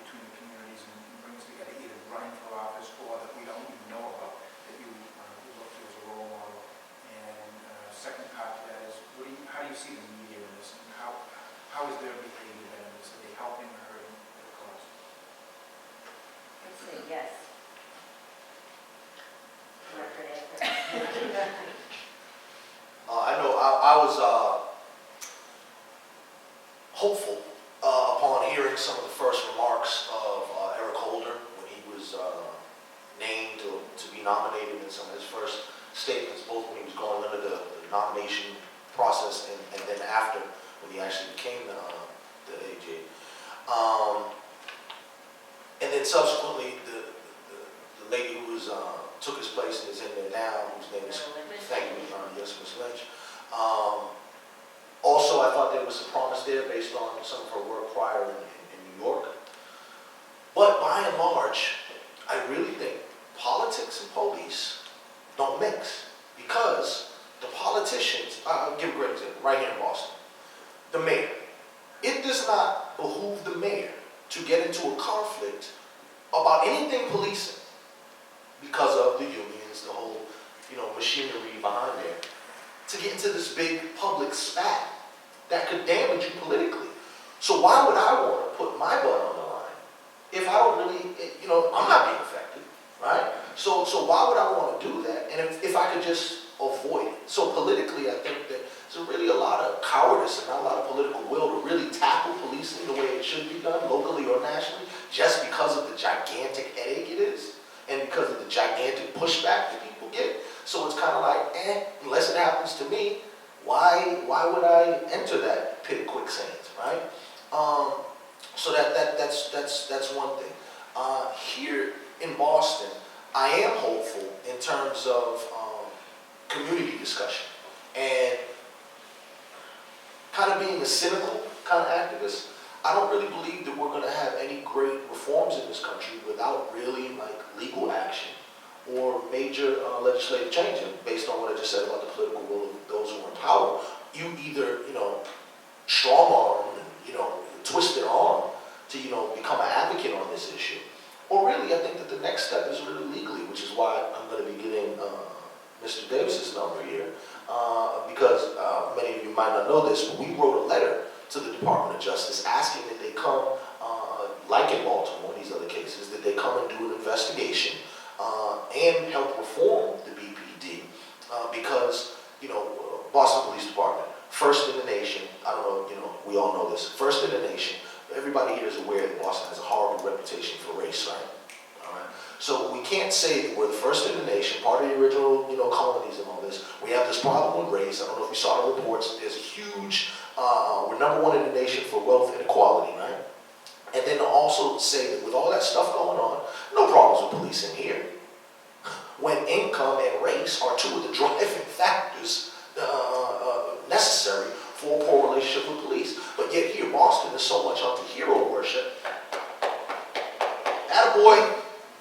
between the communities and bring us together, either running for office or that we don't even know about, that you look to as a role model? And second part to that is, how do you see the media in this, and how is their behavior in this? Are they helping or hurting the cause? I'd say yes. Want her to answer? I know I was hopeful upon hearing some of the first remarks of Eric Holder when he was named to be nominated, in some of his first statements, both when he was going under the nomination process and then after, when he actually became the AG. And then subsequently, the lady who was took his place and is in there now, whose name is, thank you, yes, Ms. Lynch. Also, I thought there was a promise there based on some of her work prior in New York. But by and large, I really think politics and police don't mix, because the politicians, I'll give a great example, right here in Boston, the mayor. It does not behoove the mayor to get into a conflict about anything policing because of the unions, the whole, machinery behind there, to get into this big public spat that could damage you politically. So why would I want to put my butt on the line if I don't really, I'm not being affected, right? So why would I want to do that? And if I could just avoid it. So politically, I think that there's really a lot of cowardice and not a lot of political will to really tackle policing the way it should be done, locally or nationally, just because of the gigantic headache it is and because of the gigantic pushback that people get. So it's kind of like, unless it happens to me, why would I enter that pit of quicksand, right? So that's one thing. Here in Boston, I am hopeful in terms of community discussion. And kind of being a cynical kind of activist, I don't really believe that we're going to have any great reforms in this country without really like legal action or major legislative change. And based on what I just said about the political will of those who are in power, you either, strong arm and, twist their arm to, become an advocate on this issue. Or really, I think that the next step is really legally, which is why I'm going to be getting Mr. Davis's number here, because many of you might not know this, but we wrote a letter to the Department of Justice asking that they come, like in Baltimore and these other cases, that they come and do an investigation and help reform the BPD, because, Boston Police Department, first in the nation, I don't know, we all know this, first in the nation. Everybody here is aware that Boston has a horrible reputation for race, right? All right. So we can't say that we're the first in the nation, part of the original, colonies and all this. We have this problem with race. I don't know if you saw the reports. There's a huge, we're #1 in the nation for wealth inequality, right? And then to also say that with all that stuff going on, no problems with policing here. When income and race are two of the driving factors necessary for a poor relationship with police. But yet here, Boston is so much onto hero worship. Attaboy,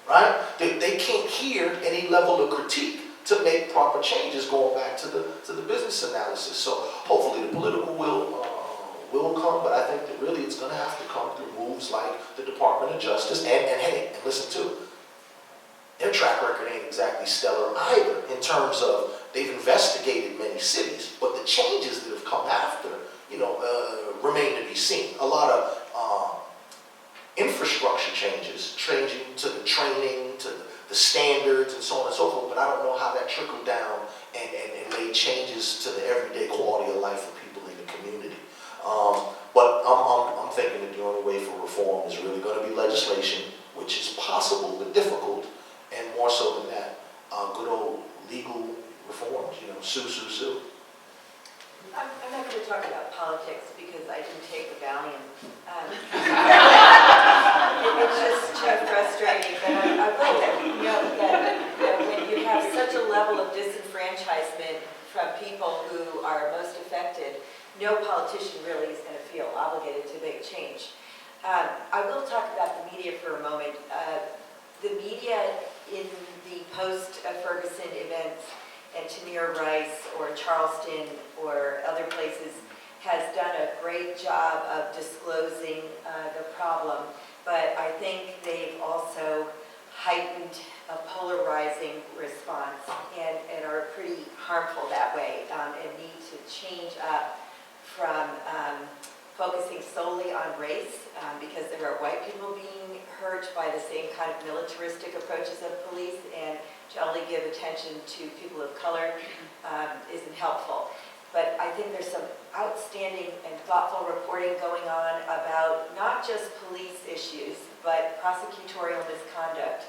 right? They can't hear any level of critique to make proper changes going back to the business analysis. So hopefully the political will come, but I think that really it's going to have to come through moves like the Department of Justice. And hey, and listen too, their track record ain't exactly stellar either in terms of they've investigated many cities, but the changes that have come after, remain to be seen. A lot of infrastructure changes, changing to the training, to the standards, and so on and so forth, but I don't know how that trickled down and made changes to the everyday quality of life for people in the community. But I'm thinking that the only way for reform is really going to be legislation, which is possible but difficult, and more so than that, good old legal reforms, sue. I'm not going to talk about politics because I didn't take the Valium. It's just frustrating, but I will note that when you have such a level of disenfranchisement from people who are most affected, no politician really is going to feel obligated to make change. I will talk about the media for a moment. The media in the post-Ferguson events and Tamir Rice or Charleston or other places has done a great job of disclosing the problem, but I think they've also heightened a polarizing response and are pretty harmful that way, and need to change up from focusing solely on race, because there are white people being hurt by the same kind of militaristic approaches of police, and to only give attention to people of color isn't helpful. But I think there's some outstanding and thoughtful reporting going on about not just police issues, but prosecutorial misconduct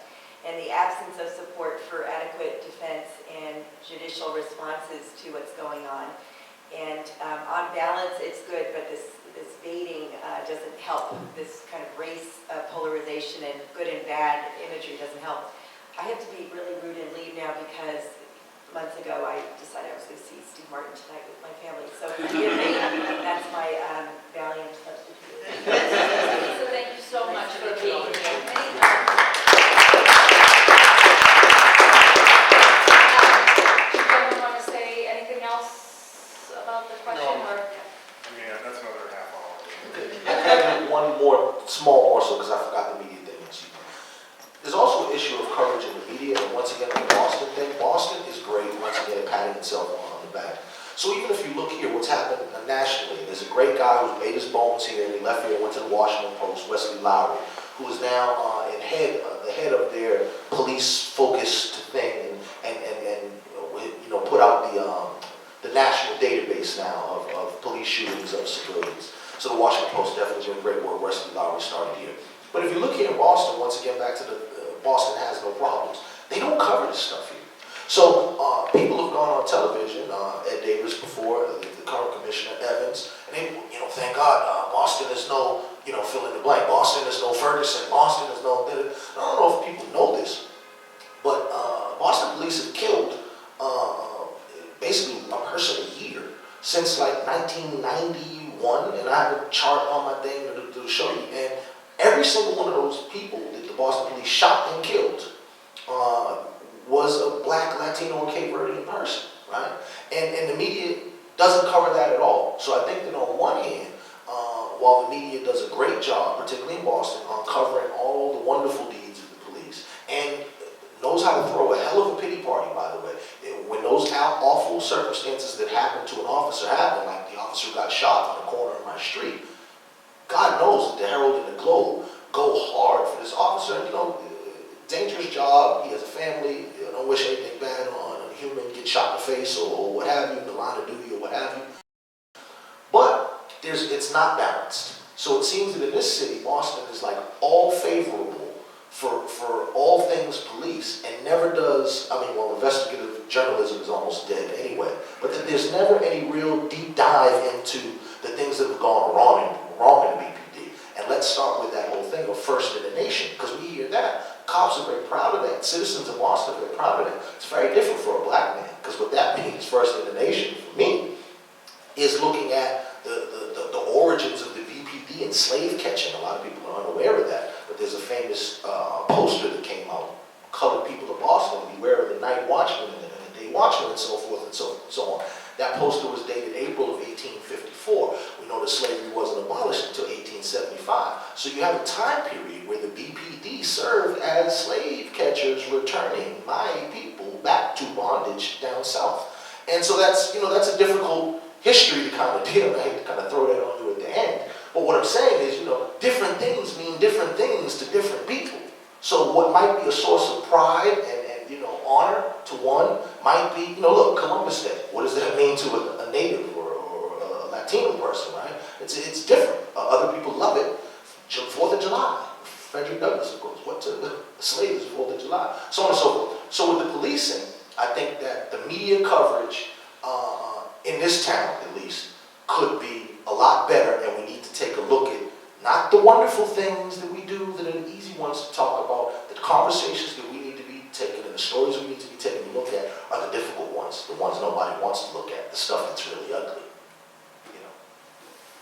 and the absence of support for adequate defense and judicial responses to what's going on. And on balance, it's good, but this baiting doesn't help. This kind of race polarization and good and bad imagery doesn't help. I have to be really rude and leave now because months ago I decided I was going to see Steve Martin tonight with my family. So forgive me, that's my Valiant substitute. So thank you so much for being here. Does anyone want to say anything else about the question? No. Or? That's another half hour. Okay. I have one more, small morsel, because I forgot the media thing. There's also an issue of coverage in the media, and once again, the Boston thing. Boston is great, once again, at patting itself on the back. So even if you look here, what's happened nationally, there's a great guy who's made his bones here, and he left here and went to the Washington Post, Wesley Lowery, who is now the head of their police-focused thing, and put out the national database now of police shootings of civilians. So the Washington Post definitely doing great work. Wesley Lowery started here. But if you look here in Boston, once again, back to the Boston has no problems, they don't cover this stuff here. So people have gone on television, Ed Davis before, the current Commissioner Evans, and they, thank God, Boston is no, fill in the blank. Boston is no Ferguson. Boston is no, I don't know if people know this, but Boston police have killed basically a person a year since like 1991, and I have a chart on my thing to show you, and every single one of those people that the Boston police shot and killed was a black, Latino, or Cape Verdean person, right? And the media doesn't cover that at all. So I think that on one hand, while the media does a great job, particularly in Boston, on covering all the wonderful deeds of the police, and knows how to throw a hell of a pity party, by the way. When those awful circumstances that happen to an officer happen, like the officer who got shot on the corner of my street, God knows that the Herald and the Globe go hard for this officer. Dangerous job, he has a family, don't wish anything bad on a human, get shot in the face or what have you, in the line of duty or what have you. But it's not balanced. So it seems that in this city, Boston is like all favorable for all things police and never does, investigative journalism is almost dead anyway, but that there's never any real deep dive into the things that have gone wrong in the BPD. And let's start with that whole thing of first in the nation, because we hear that. Cops are very proud of that. Citizens of Boston are very proud of that. It's very different for a black man, because what that means, first in the nation, for me, is looking at the origins of the BPD and slave catching. A lot of people are unaware of that, but there's a famous poster that came out, colored people of Boston, beware of the night watchman and the day watchman and so forth and so on. That poster was dated April of 1854. We know that slavery wasn't abolished until 1875. So you have a time period where the BPD served as slave catchers returning my people back to bondage down south. And so that's a difficult history to kind of deal with. I hate to kind of throw that on you at the end. But what I'm saying is, different things mean different things to different people. So what might be a source of pride and honor to one might be, look, Columbus Day. What does that mean to a native or a Latino person, right? It's different. Other people love it. 4th of July. Frederick Douglass, of course. What to the slave is 4th of July. So on and so forth. So with the policing, I think that the media coverage in this town, at least, could be a lot better, and we need to take a look at not the wonderful things that we do that are the easy ones to talk about, the conversations that we need to be taking and the stories we need to be taking a look at are the difficult ones, the ones nobody wants to look at, the stuff that's really ugly.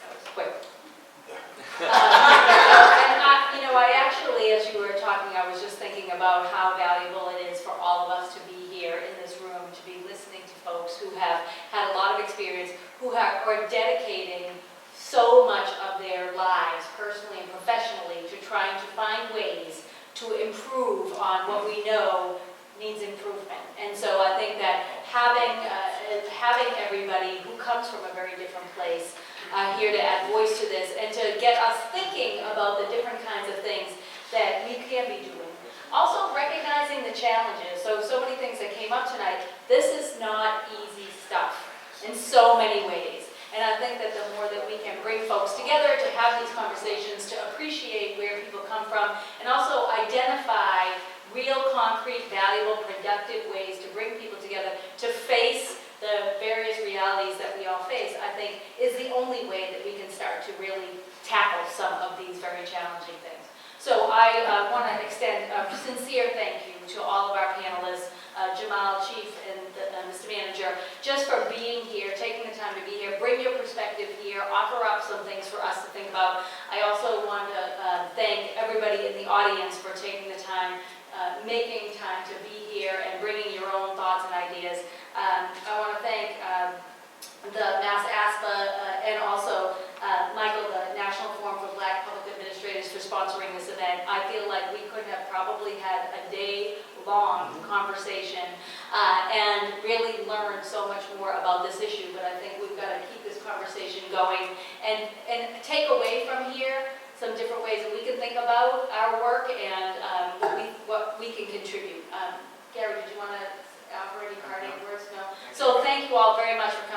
That was quick. Yeah. And I actually, as you were talking, I was just thinking about how valuable it is for all of us to be here in this room, to be listening to folks who have had a lot of experience, who are dedicating so much of their lives, personally and professionally, to trying to find ways to improve on what we know needs improvement. And so I think that having everybody who comes from a very different place here to add voice to this and to get us thinking about the different kinds of things that we can be doing. Also recognizing the challenges. So many things that came up tonight. This is not easy stuff in so many ways. And I think that the more that we can bring folks together to have these conversations, to appreciate where people come from, and also identify real, concrete, valuable, productive ways to bring people together to face the various realities that we all face, I think is the only way that we can start to really tackle some of these very challenging things. So I want to extend a sincere thank you to all of our panelists, Jamal, Chief, and Mr. Manager, just for being here, taking the time to be here, bring your perspective here, offer up some things for us to think about. I also want to thank everybody in the audience for taking the time, making time to be here and bringing your own thoughts and ideas. I want to thank the MassASPA and also Michael, the National Forum for Black Public Administrators, for sponsoring this event. I feel like we could have probably had a day-long conversation and really learned so much more about this issue, but I think we've got to keep this conversation going and take away from here some different ways that we can think about our work and what we can contribute. Gary, did you want to offer any parting words? No? So thank you all very much for coming.